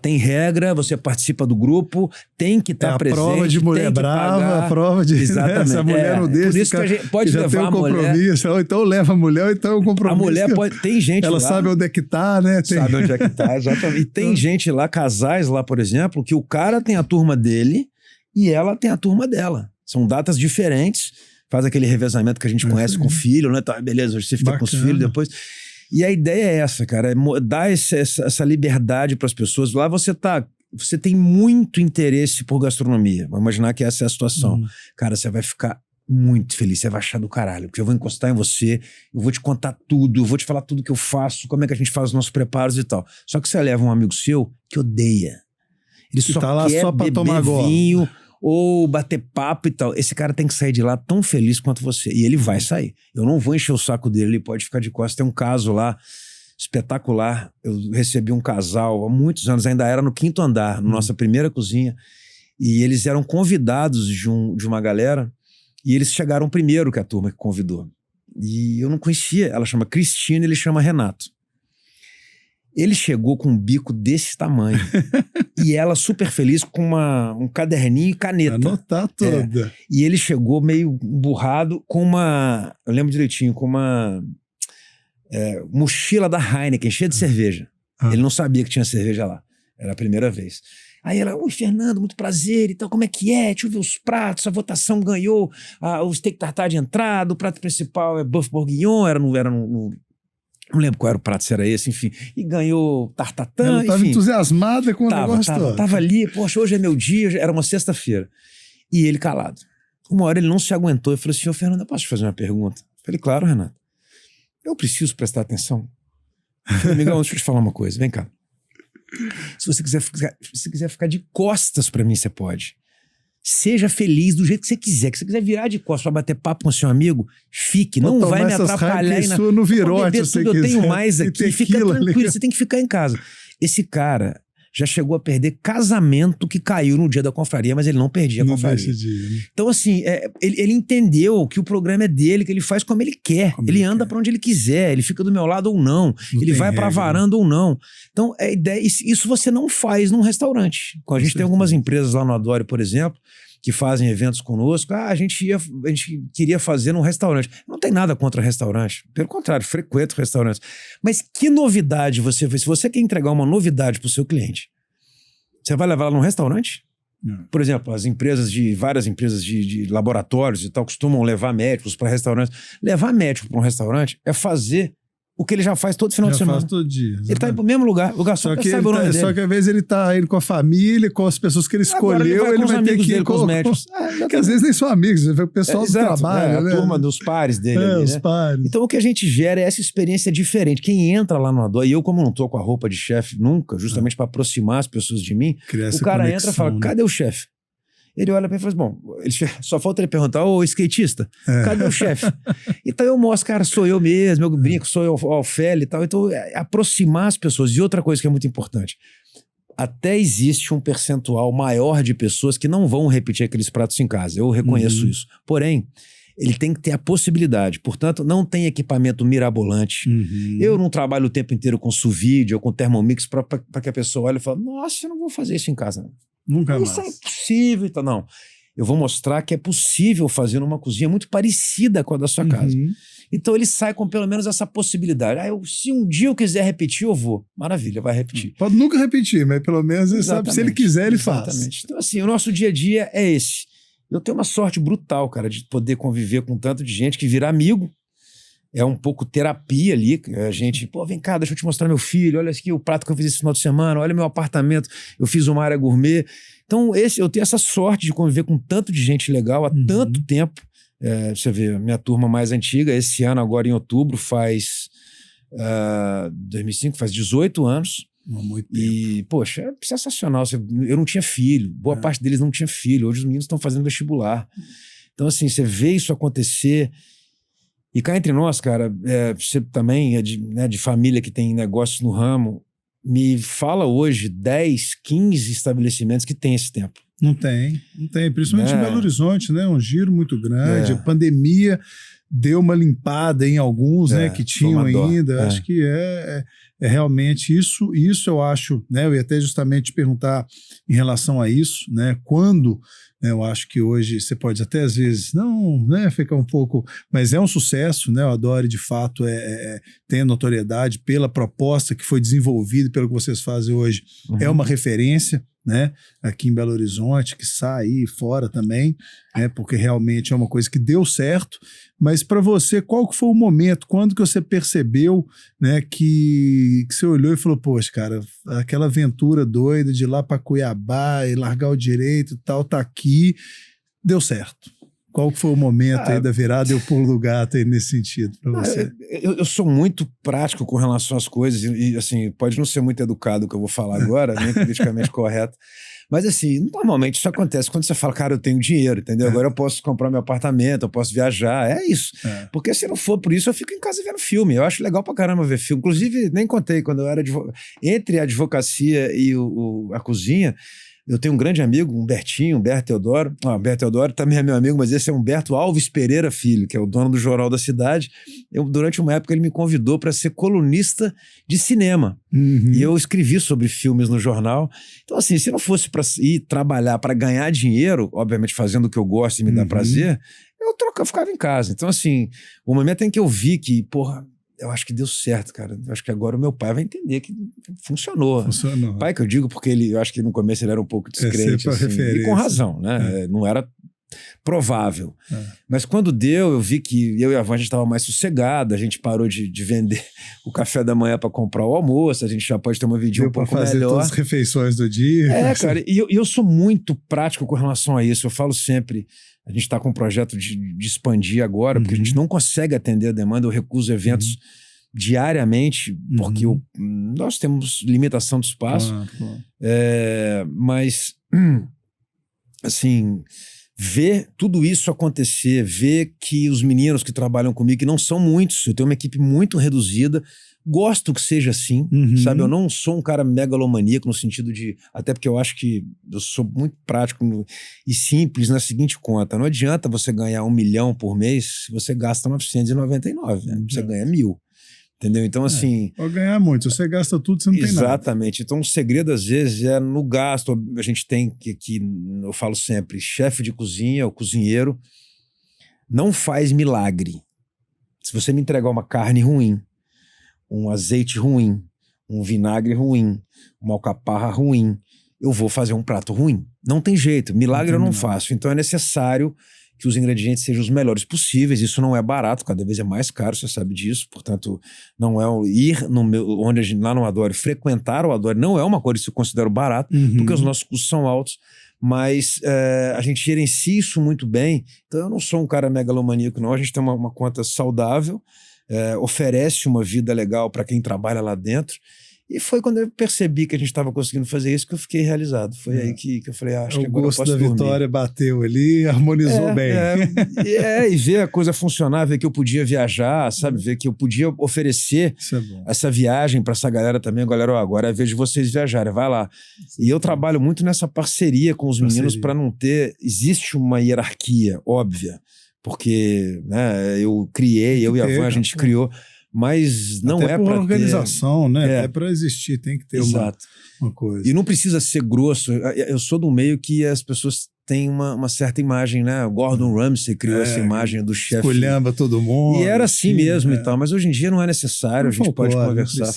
tem regra, você participa do grupo, tem que estar presente. A prova de mulher brava, a prova de... Exatamente. Né, se a mulher não deixa, por isso que a gente pode levar já tem um compromisso, ou então leva a mulher, ou então é um compromisso. A mulher pode... Tem gente ela lá... Ela sabe onde é que tá, né? Sabe onde é que tá, exatamente. E tem gente lá, casais lá, por exemplo, que o cara tem a turma dele e ela tem a turma dela. São datas diferentes, faz aquele revezamento que a gente conhece com o filho, né? Tá, beleza, hoje você fica com os filhos depois... E a ideia é essa, cara, é dar essa liberdade para as pessoas. Lá você tem muito interesse por gastronomia. Vamos imaginar que essa é a situação. Cara, você vai ficar muito feliz, você vai achar do caralho, porque eu vou encostar em você, eu vou te contar tudo, eu vou te falar tudo que eu faço, como é que a gente faz os nossos preparos e tal. Só que você leva um amigo seu que odeia. Ele só tá lá quer só pra tomar vinho ou bater papo e tal. Esse cara tem que sair de lá tão feliz quanto você. E ele vai sair. Eu não vou encher o saco dele, ele pode ficar de costas. Tem um caso lá espetacular. Eu recebi um casal há muitos anos, ainda era no 5º andar, na nossa primeira cozinha. E eles eram convidados de uma galera e eles chegaram primeiro que a turma que convidou. E eu não conhecia. Ela chama Cristina e ele chama Renato. Ele chegou com um bico desse tamanho. E ela super feliz com um caderninho e caneta. Anotar toda. E ele chegou meio burrado com eu lembro direitinho, com uma mochila da Heineken, cheia de cerveja. Ele não sabia que tinha cerveja lá. Era a primeira vez. Aí ela, oi Fernando, muito prazer e tal, como é que é? Deixa eu ver os pratos, a votação ganhou o steak tartar de entrada, o prato principal é buff bourguignon, não lembro qual era o prato, se era esse, enfim. E ganhou tartatã, ela estava entusiasmada com o negócio todo. Tava ali, poxa, hoje é meu dia, era uma sexta-feira. E ele calado. Uma hora ele não se aguentou e falou assim, ô Fernando, eu posso te fazer uma pergunta? Eu falei, claro, Renato. Eu preciso prestar atenção. Eu falei, amigão, deixa eu te falar uma coisa, vem cá. Se você quiser ficar de costas pra mim, você pode. Seja feliz do jeito que você quiser. Que você quiser virar de costas pra bater papo com seu amigo, fique. Não vai me atrapalhar. No virote, eu tenho mais aqui. Fica tranquilo, você tem que ficar em casa. Esse cara já chegou a perder casamento que caiu no dia da confraria, mas ele não perdia a confraria. Então, assim, ele entendeu que o programa é dele, que ele faz como ele quer. Ele anda pra onde ele quiser, ele fica do meu lado ou não. Ele vai pra varanda ou não. Então, a ideia, isso você não faz num restaurante. A gente tem algumas empresas lá no Adore, por exemplo, que fazem eventos conosco. A gente queria fazer num restaurante. Não tem nada contra restaurante. Pelo contrário, frequento restaurantes. Mas que novidade você vê? Se você quer entregar uma novidade para o seu cliente, você vai levar ela num restaurante? Por exemplo, várias empresas de laboratórios e tal costumam levar médicos para restaurantes. Levar médico para um restaurante é fazer o que ele já faz todo final de semana. Faz todo dia. Ele tá indo pro mesmo lugar. O garçom sabe o nome dele. Só que às vezes ele tá indo com a família, com as pessoas que ele escolheu, ele vai ter que ir com os médicos. Que às vezes nem são amigos, o pessoal do trabalho, né? A turma dos pares dele ali, os pares. Então o que a gente gera é essa experiência diferente. Quem entra lá no Adore, e eu como não tô com a roupa de chefe nunca, justamente para aproximar as pessoas de mim, o cara entra e fala, cadê o chefe? Ele olha pra mim e fala, bom, só falta ele perguntar, ô skatista, cadê o chefe? Então eu mostro, cara, sou eu mesmo, eu brinco, sou eu, o Ofélia e tal. Então aproximar as pessoas. E outra coisa que é muito importante, até existe um percentual maior de pessoas que não vão repetir aqueles pratos em casa. Eu reconheço isso. Porém, ele tem que ter a possibilidade. Portanto, não tem equipamento mirabolante. Eu não trabalho o tempo inteiro com sous vide ou com Thermomix para que a pessoa olhe e fale, nossa, eu não vou fazer isso em casa, não. Nunca mais. Isso é impossível. Então, não. Eu vou mostrar que é possível fazer numa cozinha muito parecida com a da sua casa. Então ele sai com pelo menos essa possibilidade. Se um dia eu quiser repetir, eu vou. Maravilha, vai repetir. Pode nunca repetir, mas pelo menos ele sabe, se ele quiser, ele faz. Então assim, o nosso dia a dia é esse. Eu tenho uma sorte brutal, cara, de poder conviver com tanto de gente que vira amigo. É um pouco terapia ali. A gente, vem cá, deixa eu te mostrar meu filho. Olha aqui o prato que eu fiz esse final de semana. Olha meu apartamento. Eu fiz uma área gourmet. Então, eu tenho essa sorte de conviver com tanto de gente legal há tanto tempo. Você vê, minha turma mais antiga, esse ano, agora em outubro, faz 2005, faz 18 anos. Muito tempo. E, poxa, é sensacional. Eu não tinha filho, boa parte deles não tinha filho. Hoje os meninos estão fazendo vestibular. Então, assim, você vê isso acontecer. E cá entre nós, cara, você também é de família que tem negócios no ramo, me fala hoje 10, 15 estabelecimentos que tem esse tempo. Não tem. Principalmente em Belo Horizonte, né? Um giro muito grande. A pandemia deu uma limpada em alguns, né? Que tinham ainda. Acho que é realmente isso. Isso eu acho, né? Eu ia até justamente te perguntar em relação a isso, né? Quando, né, eu acho que hoje você pode até às vezes não, né? Ficar um pouco, mas é um sucesso, né? O Adore de fato tem notoriedade pela proposta que foi desenvolvida, pelo que vocês fazem hoje. É uma referência, né, aqui em Belo Horizonte, que sai aí fora também, né, porque realmente é uma coisa que deu certo. Mas para você, qual que foi o momento, quando que você percebeu, né, que você olhou e falou, poxa, cara, aquela aventura doida de ir lá para Cuiabá e largar o direito e tal, tá aqui, deu certo? Qual que foi o momento aí da virada e o pulo do gato aí nesse sentido para você? Eu sou muito prático com relação às coisas e, assim, pode não ser muito educado o que eu vou falar agora, nem politicamente correto, mas, assim, normalmente isso acontece quando você fala, cara, eu tenho dinheiro, entendeu? Agora eu posso comprar meu apartamento, eu posso viajar, é isso. Porque se não for por isso, eu fico em casa vendo filme. Eu acho legal pra caramba ver filme. Inclusive, nem contei, quando eu era entre a advocacia e a cozinha, eu tenho um grande amigo, Humberto Teodoro. Humberto Teodoro também é meu amigo, mas esse é Humberto Alves Pereira Filho, que é o dono do Jornal da Cidade. Durante uma época, ele me convidou para ser colunista de cinema. E eu escrevi sobre filmes no jornal. Então, assim, se não fosse para ir trabalhar para ganhar dinheiro, obviamente fazendo o que eu gosto e me dá prazer, eu ficava em casa. Então, assim, o momento em que eu vi que, porra, eu acho que deu certo, cara. Eu acho que agora o meu pai vai entender que funcionou. Pai que eu digo porque eu acho que no começo ele era um pouco descrente. Assim, e com razão, né? Não era provável. Mas quando deu, eu vi que eu e a Van, a gente estava mais sossegado, a gente parou de vender o café da manhã para comprar o almoço, a gente já pode ter uma vidinha um pouco melhor. Fazer todas as refeições do dia. Cara, e eu sou muito prático com relação a isso. Eu falo sempre, a gente está com um projeto de expandir agora, porque a gente não consegue atender a demanda, eu recuso eventos diariamente, porque nós temos limitação de espaço. Mas, assim, ver tudo isso acontecer, ver que os meninos que trabalham comigo, que não são muitos, eu tenho uma equipe muito reduzida, gosto que seja assim, sabe? Eu não sou um cara megalomaníaco no sentido de... Até porque eu acho que eu sou muito prático e simples na seguinte conta. Não adianta você ganhar 1 milhão por mês se você gasta 999, né? Você ganha 1.000. Entendeu? Então, assim... Pode ganhar muito. Se você gasta tudo, você não tem nada. Exatamente. Então, o segredo, às vezes, é no gasto. A gente tem que eu falo sempre, chefe de cozinha, o cozinheiro, não faz milagre. Se você me entregar uma carne ruim, um azeite ruim, um vinagre ruim, uma alcaparra ruim, eu vou fazer um prato ruim. Não tem jeito. Milagre eu não faço. Então, é necessário que os ingredientes sejam os melhores possíveis. Isso não é barato, cada vez é mais caro, você sabe disso. Portanto, não é ir onde a gente, lá no Adore, frequentar o Adore, não é uma coisa que eu considero barato, porque os nossos custos são altos, mas a gente gerencia isso muito bem. Então, eu não sou um cara megalomaníaco, não. A gente tem uma conta saudável, oferece uma vida legal para quem trabalha lá dentro. E foi quando eu percebi que a gente estava conseguindo fazer isso que eu fiquei realizado. Foi aí que eu falei, acho que agora eu posso dormir. O gosto da vitória bateu ali, harmonizou bem. E ver a coisa funcionar, ver que eu podia viajar, sabe? Ver que eu podia oferecer essa viagem para essa galera também. Galera, agora é a vez de vocês viajarem, vai lá. E eu trabalho muito nessa parceria com os meninos para não ter... Existe uma hierarquia óbvia, porque, né, eu e a Van, a gente criou... Mas não até é para organização, né? É para existir, tem que ter uma coisa. E não precisa ser grosso. Eu sou do meio que as pessoas têm uma certa imagem, né? O Gordon Ramsay criou essa imagem do chefe. Esculhamba todo mundo. E era assim mesmo e tal. Mas hoje em dia não é necessário, a gente pode conversar.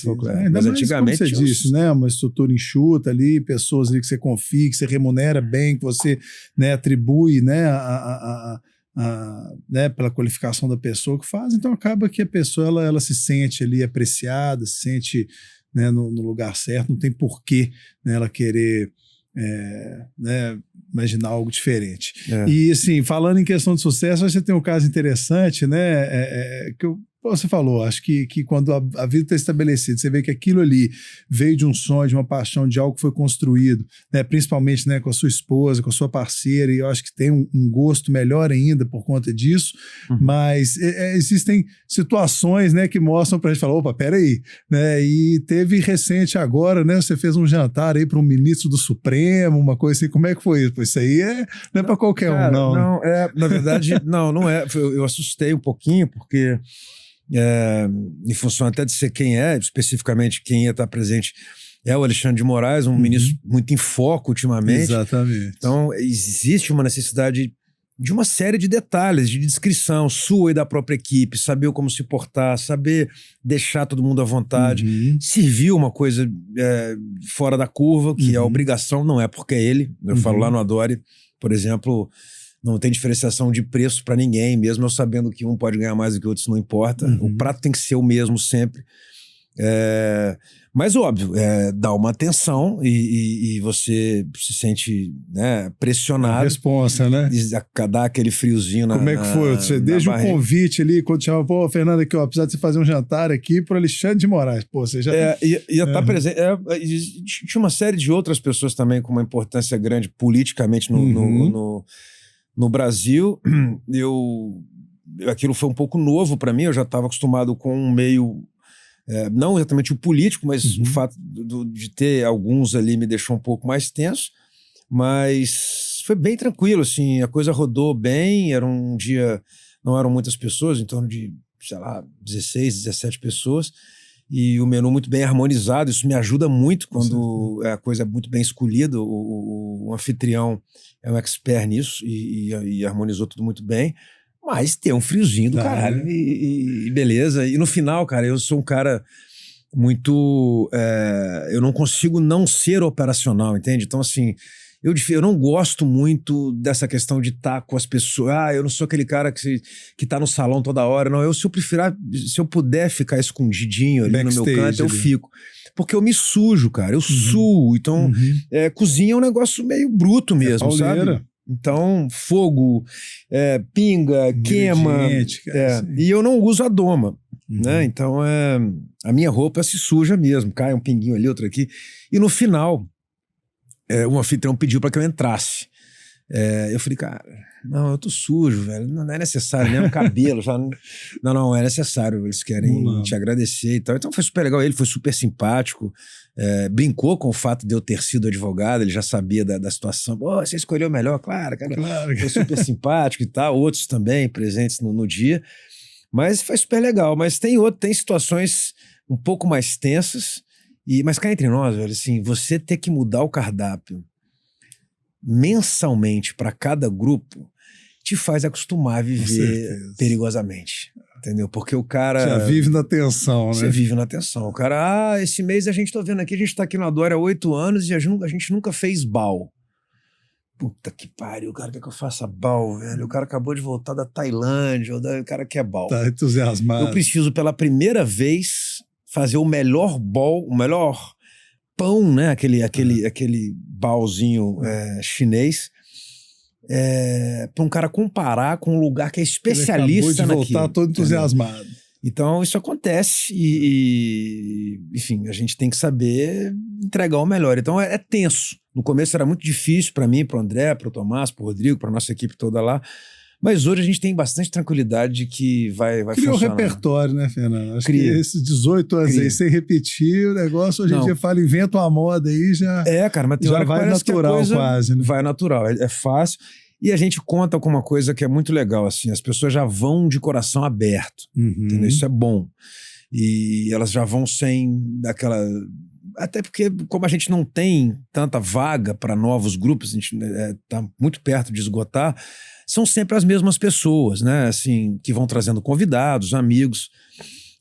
Mas antigamente, como você disse, né? Uma estrutura enxuta ali, pessoas ali que você confia, que você remunera bem, que você, né, atribui, né, né, pela qualificação da pessoa que faz, então acaba que a pessoa ela se sente ali apreciada, se sente, né, no lugar certo, não tem porquê, né, ela querer né, imaginar algo diferente. E, assim, falando em questão de sucesso, você tem um caso interessante, né, que você falou, acho que quando a vida está estabelecida, você vê que aquilo ali veio de um sonho, de uma paixão, de algo que foi construído, né, principalmente, né, com a sua esposa, com a sua parceira, e eu acho que tem um gosto melhor ainda por conta disso, mas existem situações, né, que mostram pra gente falar, opa, peraí, né, e teve recente agora, né, você fez um jantar aí para um ministro do Supremo, uma coisa assim, como é que foi isso? Isso aí não é para qualquer um, não. Não, na verdade, não é, eu assustei um pouquinho, porque em função até de ser quem especificamente quem ia estar presente é o Alexandre de Moraes, um ministro muito em foco ultimamente. Exatamente. Então, existe uma necessidade de uma série de detalhes, de descrição sua e da própria equipe, saber como se portar, saber deixar todo mundo à vontade, servir uma coisa fora da curva, que é a obrigação, não é porque é ele. Eu falo lá no Adore, por exemplo, não tem diferenciação de preço para ninguém, mesmo eu sabendo que um pode ganhar mais do que o outro, isso não importa. O prato tem que ser o mesmo sempre. Mas, óbvio, dá uma atenção e você se sente, né, pressionado. A responsa, né? Dá aquele friozinho Como é que foi? Você, desde o convite ali, quando chama, pô, Fernando, aqui, ó, apesar de você fazer um jantar aqui pro Alexandre de Moraes, pô, você já... ia estar presente. Tinha uma série de outras pessoas também com uma importância grande politicamente no Brasil. Aquilo foi um pouco novo para mim, eu já estava acostumado com um meio... não exatamente o político, mas o fato de ter alguns ali me deixou um pouco mais tenso, mas foi bem tranquilo, assim, a coisa rodou bem, era um dia, não eram muitas pessoas, em torno de, sei lá, 16, 17 pessoas, e o menu muito bem harmonizado, isso me ajuda muito quando a coisa é muito bem escolhida, o anfitrião é um expert nisso e harmonizou tudo muito bem. Mas tem um friozinho do caralho e beleza. E no final, cara, eu sou um cara muito... eu não consigo não ser operacional, entende? Então, assim, eu não gosto muito dessa questão de estar com as pessoas. Eu não sou aquele cara que tá no salão toda hora. Não, se eu puder ficar escondidinho ali no meu canto, eu fico. Porque eu me sujo, cara. Eu suo. Então, cozinha é um negócio meio bruto mesmo, sabe? Então, fogo, pinga, queima, e eu não uso a doma, né? Então, a minha roupa se suja mesmo, cai um pinguinho ali, outro aqui. E no final, o anfitrião pediu para que eu entrasse. Eu falei, cara, não, eu tô sujo, velho, não é necessário, nem o cabelo, já não é necessário, eles querem te agradecer e tal. Então foi super legal, ele foi super simpático, brincou com o fato de eu ter sido advogado, ele já sabia da situação. Você escolheu melhor, claro, cara. Foi super simpático e tal, outros também presentes no dia, mas foi super legal. Mas tem situações um pouco mais tensas, mas cá entre nós, velho, assim, você ter que mudar o cardápio mensalmente para cada grupo te faz acostumar a viver perigosamente, entendeu? Porque o cara... Já vive na tensão, né? Você vive na tensão. O cara, esse mês a gente tá vendo aqui, a gente tá aqui no Adore há 8 anos e a gente nunca fez bal. Puta que pariu, o cara quer que eu faça bal, velho. O cara acabou de voltar da Tailândia, o cara quer bal. Tá entusiasmado. Eu preciso, pela primeira vez, fazer o melhor bal, o melhor pão, né? Aquele balzinho chinês, para um cara comparar com um lugar que é especialista naquilo. Acabou de voltar todo entusiasmado. Então isso acontece enfim, a gente tem que saber entregar o melhor. Então é tenso. No começo era muito difícil para mim, para o André, para o Tomás, para o Rodrigo, para nossa equipe toda lá. Mas hoje a gente tem bastante tranquilidade de que vai funcionar. Criou repertório, né, Fernando? Acho que esses 18 anos aí, sem repetir, o negócio hoje em dia fala, inventa uma moda aí, já... cara, mas tem hora que vai natural quase, né? Vai natural, é fácil. E a gente conta com uma coisa que é muito legal, assim, as pessoas já vão de coração aberto, entendeu? Isso é bom. E elas já vão sem aquela... Até porque, como a gente não tem tanta vaga para novos grupos, a gente está muito perto de esgotar, são sempre as mesmas pessoas, né? Assim, que vão trazendo convidados, amigos.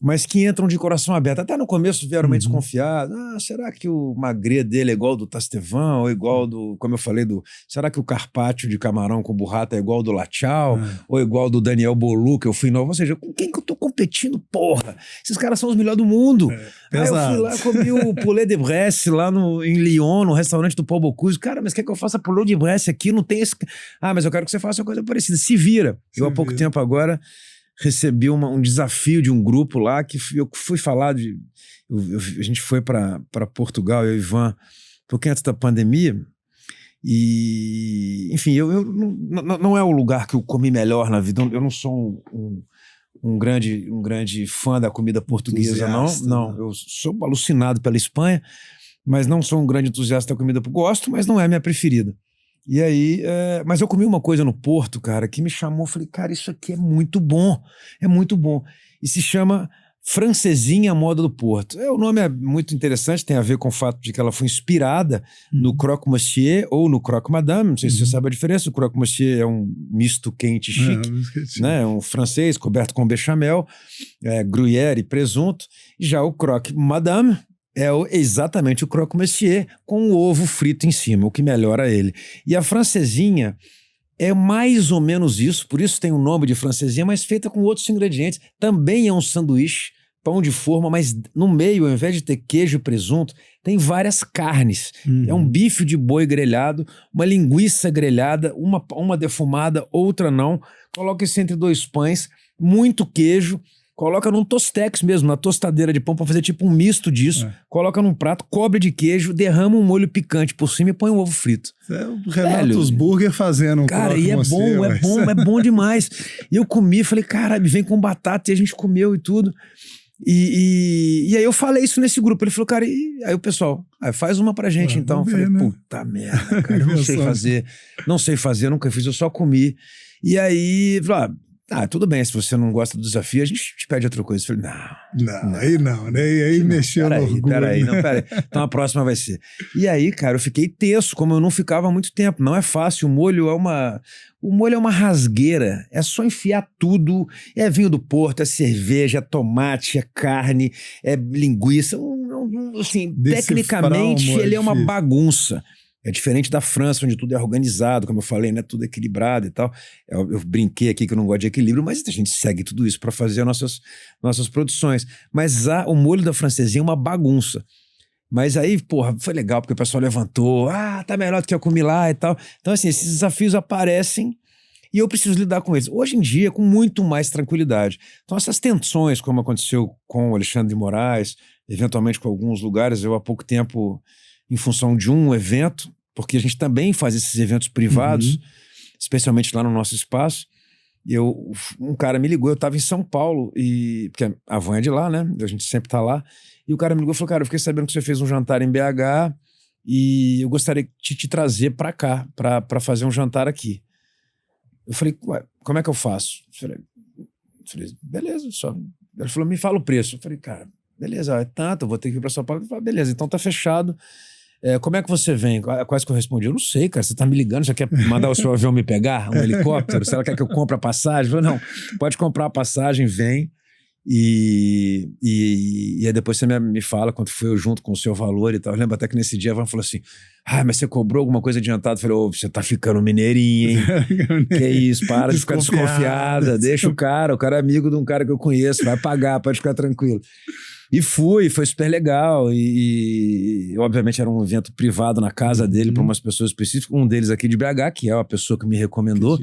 mas que entram de coração aberto. Até no começo vieram meio desconfiados. Será que o magre dele é igual do Tastevan, ou igual do, como eu falei, será que o carpaccio de camarão com burrata é igual do Lachau, ou igual do Daniel Bolu, que eu fui novo? Ou seja, com quem que eu tô competindo, porra? Esses caras são os melhores do mundo. Aí eu fui lá, comi o poulet de Bresse lá em Lyon, no restaurante do Paul Bocuse. Cara, mas quer que eu faça poulet de Bresse aqui? Não tem esse... mas eu quero que você faça uma coisa parecida. Se vira. Há pouco tempo agora recebi um desafio de um grupo lá que eu fui falar de... a gente foi para Portugal, eu e o Ivan, um pouquinho antes da pandemia, e enfim, não é o lugar que eu comi melhor na vida. Eu não sou um grande fã da comida portuguesa, não. Eu sou alucinado pela Espanha, mas não sou um grande entusiasta da comida. Gosto, mas não é a minha preferida. E aí, mas eu comi uma coisa no Porto, cara, que me chamou. Falei, cara, isso aqui é muito bom. É muito bom. E se chama Francesinha à Moda do Porto. O nome é muito interessante, tem a ver com o fato de que ela foi inspirada no Croque Monsieur ou no Croque Madame. Não sei se você sabe a diferença. O Croque Monsieur é um misto quente chique, né? Um francês coberto com bechamel, gruyère e presunto. E já o Croque Madame é exatamente o Croque Monsieur com o ovo frito em cima, o que melhora ele. E a francesinha é mais ou menos isso, por isso tem o nome de francesinha, mas feita com outros ingredientes. Também é um sanduíche, pão de forma, mas no meio, ao invés de ter queijo e presunto, tem várias carnes. É um bife de boi grelhado, uma linguiça grelhada, uma defumada, outra não. Coloca isso entre dois pães, muito queijo. Coloca num tostex mesmo, na tostadeira de pão, para fazer tipo um misto disso. Coloca num prato, cobre de queijo, derrama um molho picante por cima e põe um ovo frito. É o Renatos Burger fazendo um cara, e é bom demais. E eu comi, falei, cara, vem com batata, e a gente comeu e tudo. E aí eu falei isso nesse grupo. Ele falou, cara, aí o pessoal, faz uma pra gente então. Eu falei, puta merda, cara, eu não sei fazer, nunca fiz, eu só comi. E aí, falou, tudo bem, se você não gosta do desafio, a gente te pede outra coisa. Eu falei, não. Aí mexeu no orgulho. Peraí. Então a próxima vai ser. E aí, cara, eu fiquei tenso, como eu não ficava há muito tempo. Não é fácil, o molho é uma rasgueira, é só enfiar tudo. É vinho do Porto, é cerveja, é tomate, é carne, é linguiça. Assim, tecnicamente ele é uma bagunça. É diferente da França, onde tudo é organizado, como eu falei, né? Tudo equilibrado e tal. Eu brinquei aqui que eu não gosto de equilíbrio, mas a gente segue tudo isso para fazer as nossas produções. Mas o molho da francesinha é uma bagunça. Mas aí, porra, foi legal, porque o pessoal levantou, tá melhor do que eu comi lá e tal. Então, assim, esses desafios aparecem e eu preciso lidar com eles. Hoje em dia, com muito mais tranquilidade. Então, essas tensões, como aconteceu com o Alexandre de Moraes, eventualmente com alguns lugares, eu há pouco tempo, em função de um evento, porque a gente também faz esses eventos privados, especialmente lá no nosso espaço. Um cara me ligou, eu estava em São Paulo, porque a van é de lá, né? A gente sempre tá lá. E o cara me ligou e falou, cara, eu fiquei sabendo que você fez um jantar em BH e eu gostaria de te trazer para cá, para fazer um jantar aqui. Eu falei, ué, como é que eu faço? Eu falei, beleza, só. Ele falou, me fala o preço. Eu falei, cara, beleza, é tanto, eu vou ter que ir para São Paulo. Ele falou, beleza, então tá fechado. Como é que você vem? Quase que eu respondi, eu não sei, cara, você tá me ligando, você quer mandar o seu avião me pegar? Um helicóptero? Se ela quer que eu compre a passagem? Eu falei, não, pode comprar a passagem, vem. E aí depois você me fala quanto foi eu junto com o seu valor e tal. Eu lembro até que nesse dia a Van falou assim, mas você cobrou alguma coisa adiantada? Eu falei, você tá ficando mineirinho, hein? Que isso, para de ficar desconfiada, deixa o cara é amigo de um cara que eu conheço, vai pagar, pode ficar tranquilo. E foi super legal e obviamente era um evento privado na casa dele para umas pessoas específicas, um deles aqui de BH, que é a pessoa que me recomendou,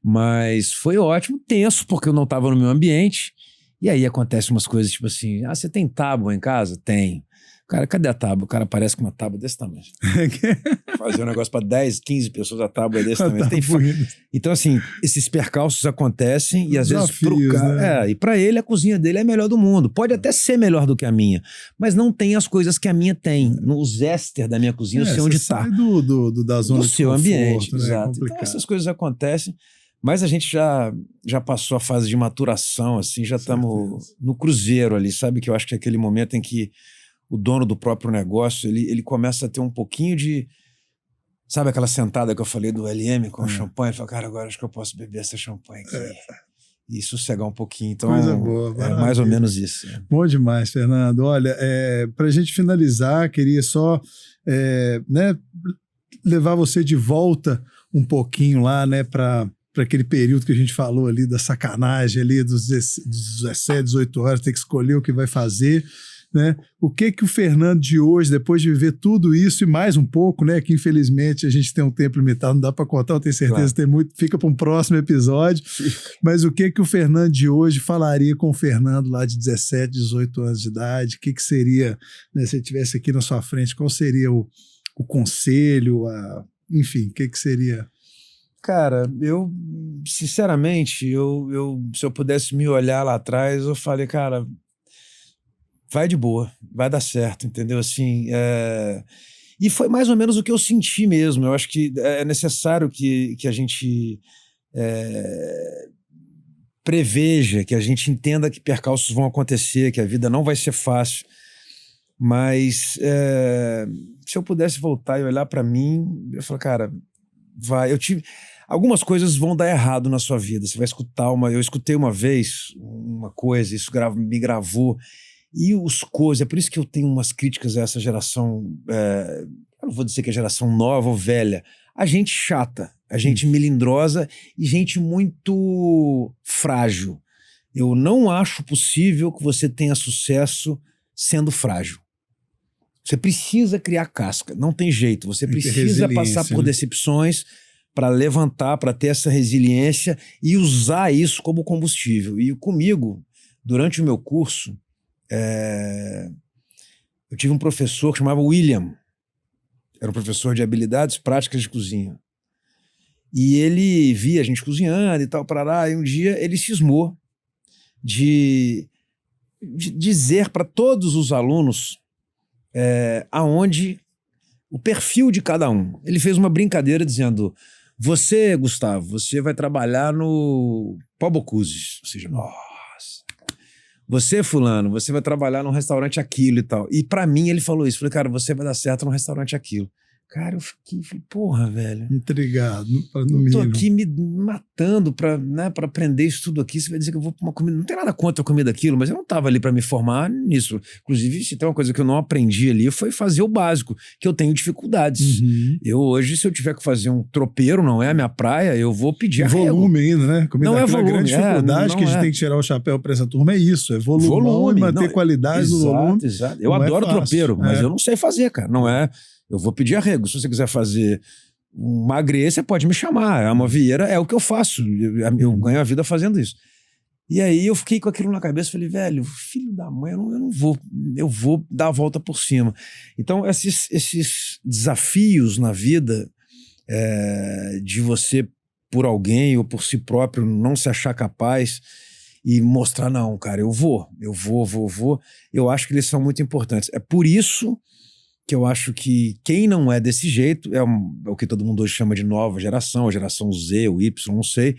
mas foi ótimo, tenso, porque eu não estava no meu ambiente. E aí acontecem umas coisas tipo assim, você tem tábua em casa? Tem. Cara, cadê a tábua? O cara aparece com uma tábua desse tamanho. Fazer um negócio para 10, 15 pessoas, a tábua é desse tamanho. Então, assim, esses percalços acontecem e às vezes pro cara, né? E para ele a cozinha dele é a melhor do mundo. Pode até ser melhor do que a minha, mas não tem as coisas que a minha tem. No zester da minha cozinha, eu sei onde tá. Sai da zona do de seu conforto, ambiente, né? exato. Então essas coisas acontecem. Mas a gente já passou a fase de maturação, assim, já estamos no cruzeiro ali, sabe? Que eu acho que é aquele momento em que o dono do próprio negócio, ele começa a ter um pouquinho de... Sabe aquela sentada que eu falei do LM com o champanhe? Ele fala, cara, agora acho que eu posso beber essa champanhe aqui. e sossegar um pouquinho. Então, coisa boa, é mais ou menos isso. Bom demais, Fernando. Olha, para a gente finalizar, queria só né, levar você de volta um pouquinho lá, né, para aquele período que a gente falou ali da sacanagem ali dos 17, 18 horas, ter que escolher o que vai fazer, né? O que o Fernando de hoje, depois de viver tudo isso e mais um pouco, né, que infelizmente a gente tem um tempo limitado, não dá para contar, eu tenho certeza que tem muito, fica para um próximo episódio, mas o que o Fernando de hoje falaria com o Fernando lá de 17, 18 anos de idade? O que seria, né, se ele estivesse aqui na sua frente, qual seria o conselho, enfim, o que seria? Cara, eu, sinceramente, se eu pudesse me olhar lá atrás, eu falei, cara, vai de boa, vai dar certo, entendeu? Assim, e foi mais ou menos o que eu senti mesmo. Eu acho que é necessário que a gente preveja, que a gente entenda que percalços vão acontecer, que a vida não vai ser fácil. Mas se eu pudesse voltar e olhar para mim, eu falo, cara, vai. Algumas coisas vão dar errado na sua vida. Você vai escutar eu escutei uma vez uma coisa, isso me gravou. E os coisas, é por isso que eu tenho umas críticas a essa geração, eu não vou dizer que é geração nova ou velha, a gente chata, a gente melindrosa e gente muito frágil. Eu não acho possível que você tenha sucesso sendo frágil. Você precisa criar casca, não tem jeito. Você precisa passar por decepções para levantar, para ter essa resiliência e usar isso como combustível. E comigo, durante o meu curso, eu tive um professor que chamava William. Era um professor de habilidades práticas de cozinha. E ele via a gente cozinhando e tal, e um dia ele cismou de dizer para todos os alunos aonde o perfil de cada um. Ele fez uma brincadeira dizendo: você, Gustavo, você vai trabalhar no Pau Bocuse, ou seja, nossa. Você, fulano, você vai trabalhar num restaurante aquilo e tal. E pra mim ele falou isso. Falei, cara, você vai dar certo num restaurante aquilo. Cara, eu falei, porra, velho. Intrigado, no mínimo. Tô aqui me matando pra aprender isso tudo aqui. Você vai dizer que eu vou pra uma comida. Não tem nada contra a comida daquilo, mas eu não tava ali pra me formar nisso. Inclusive, se tem uma coisa que eu não aprendi ali, foi fazer o básico, que eu tenho dificuldades. Eu hoje, se eu tiver que fazer um tropeiro, não é a minha praia, eu vou pedir volume ainda, né? Comida, não é volume. A grande dificuldade que a gente tem que tirar o chapéu pra essa turma é isso, é volume, manter qualidade no volume. Exato. Eu adoro tropeiro, mas eu não sei fazer, cara. Não é... Eu vou pedir arrego. Se você quiser fazer um magre, você pode me chamar. A Vieira é o que eu faço. Eu ganho a vida fazendo isso. E aí eu fiquei com aquilo na cabeça. Falei, velho, filho da mãe, eu não vou. Eu vou dar a volta por cima. Então, esses desafios na vida de você, por alguém ou por si próprio, não se achar capaz e mostrar, não, cara, eu vou. Eu acho que eles são muito importantes. É por isso que eu acho que quem não é desse jeito, é o que todo mundo hoje chama de nova geração, a geração Z, o Y, não sei,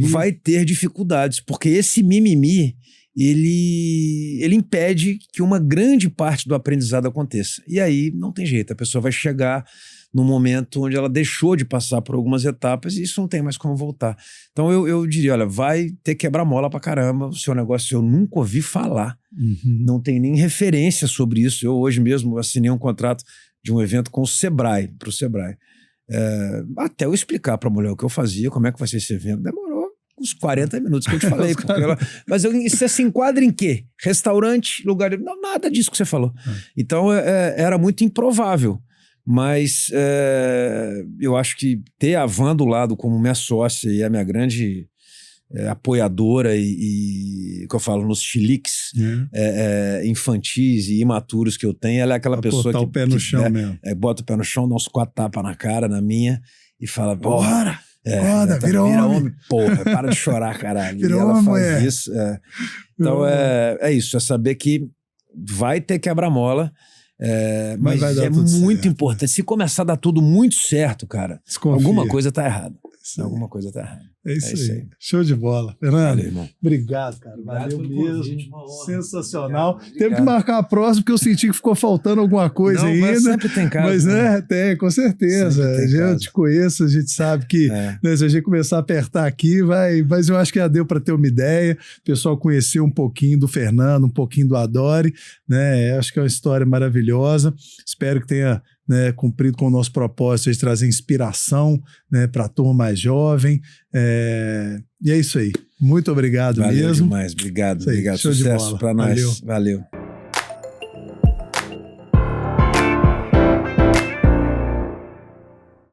vai ter dificuldades, porque esse mimimi, ele impede que uma grande parte do aprendizado aconteça. E aí não tem jeito, a pessoa vai chegar no momento onde ela deixou de passar por algumas etapas e isso não tem mais como voltar. Então eu diria, olha, vai ter quebra-mola pra caramba, o seu negócio eu nunca ouvi falar, não tem nem referência sobre isso. Eu hoje mesmo assinei um contrato de um evento com o Sebrae, pro Sebrae. Até eu explicar pra mulher o que eu fazia, como é que vai ser esse evento, demorou uns 40 minutos que eu te falei. Mas você se enquadra em quê? Restaurante, lugar... Não, nada disso que você falou. Então era muito improvável. Mas eu acho que ter a Van do lado como minha sócia e a minha grande apoiadora e que eu falo nos chiliques infantis e imaturos que eu tenho, ela é aquela pessoa que... Botar o pé no chão mesmo. Bota o pé no chão, dá uns 4 tapas na cara, na minha, e fala, bora! Acorda, vira homem. Porra, para de chorar, caralho. Vira e ela homem, faz isso. Então é isso, é saber que vai ter quebra-mola. Mas é muito importante. Se começar a dar tudo muito certo, cara, alguma coisa tá errada. Alguma coisa tá errada. É isso aí. Show de bola. Fernando, Valeu, irmão. obrigado, cara. Obrigado Valeu pelo mesmo. convite, uma honra. Sensacional. Obrigado. Temos que marcar a próxima, porque eu senti que ficou faltando alguma coisa Não, ainda. mas sempre tem caso. Mas, né, tem, com certeza. Sempre tem Eu caso. te conheço, a gente sabe que né, se a gente começar a apertar aqui, vai. Mas eu acho que já deu para ter uma ideia. O pessoal conheceu um pouquinho do Fernando, um pouquinho do Adore, né? Acho que é uma história maravilhosa. Espero que tenha, né, cumprido com o nosso propósito de trazer inspiração, né, para a turma mais jovem. E é isso aí. Muito obrigado Valeu mesmo. demais. Obrigado. Isso aí, Obrigado. show de Sucesso bola. para nós. Valeu.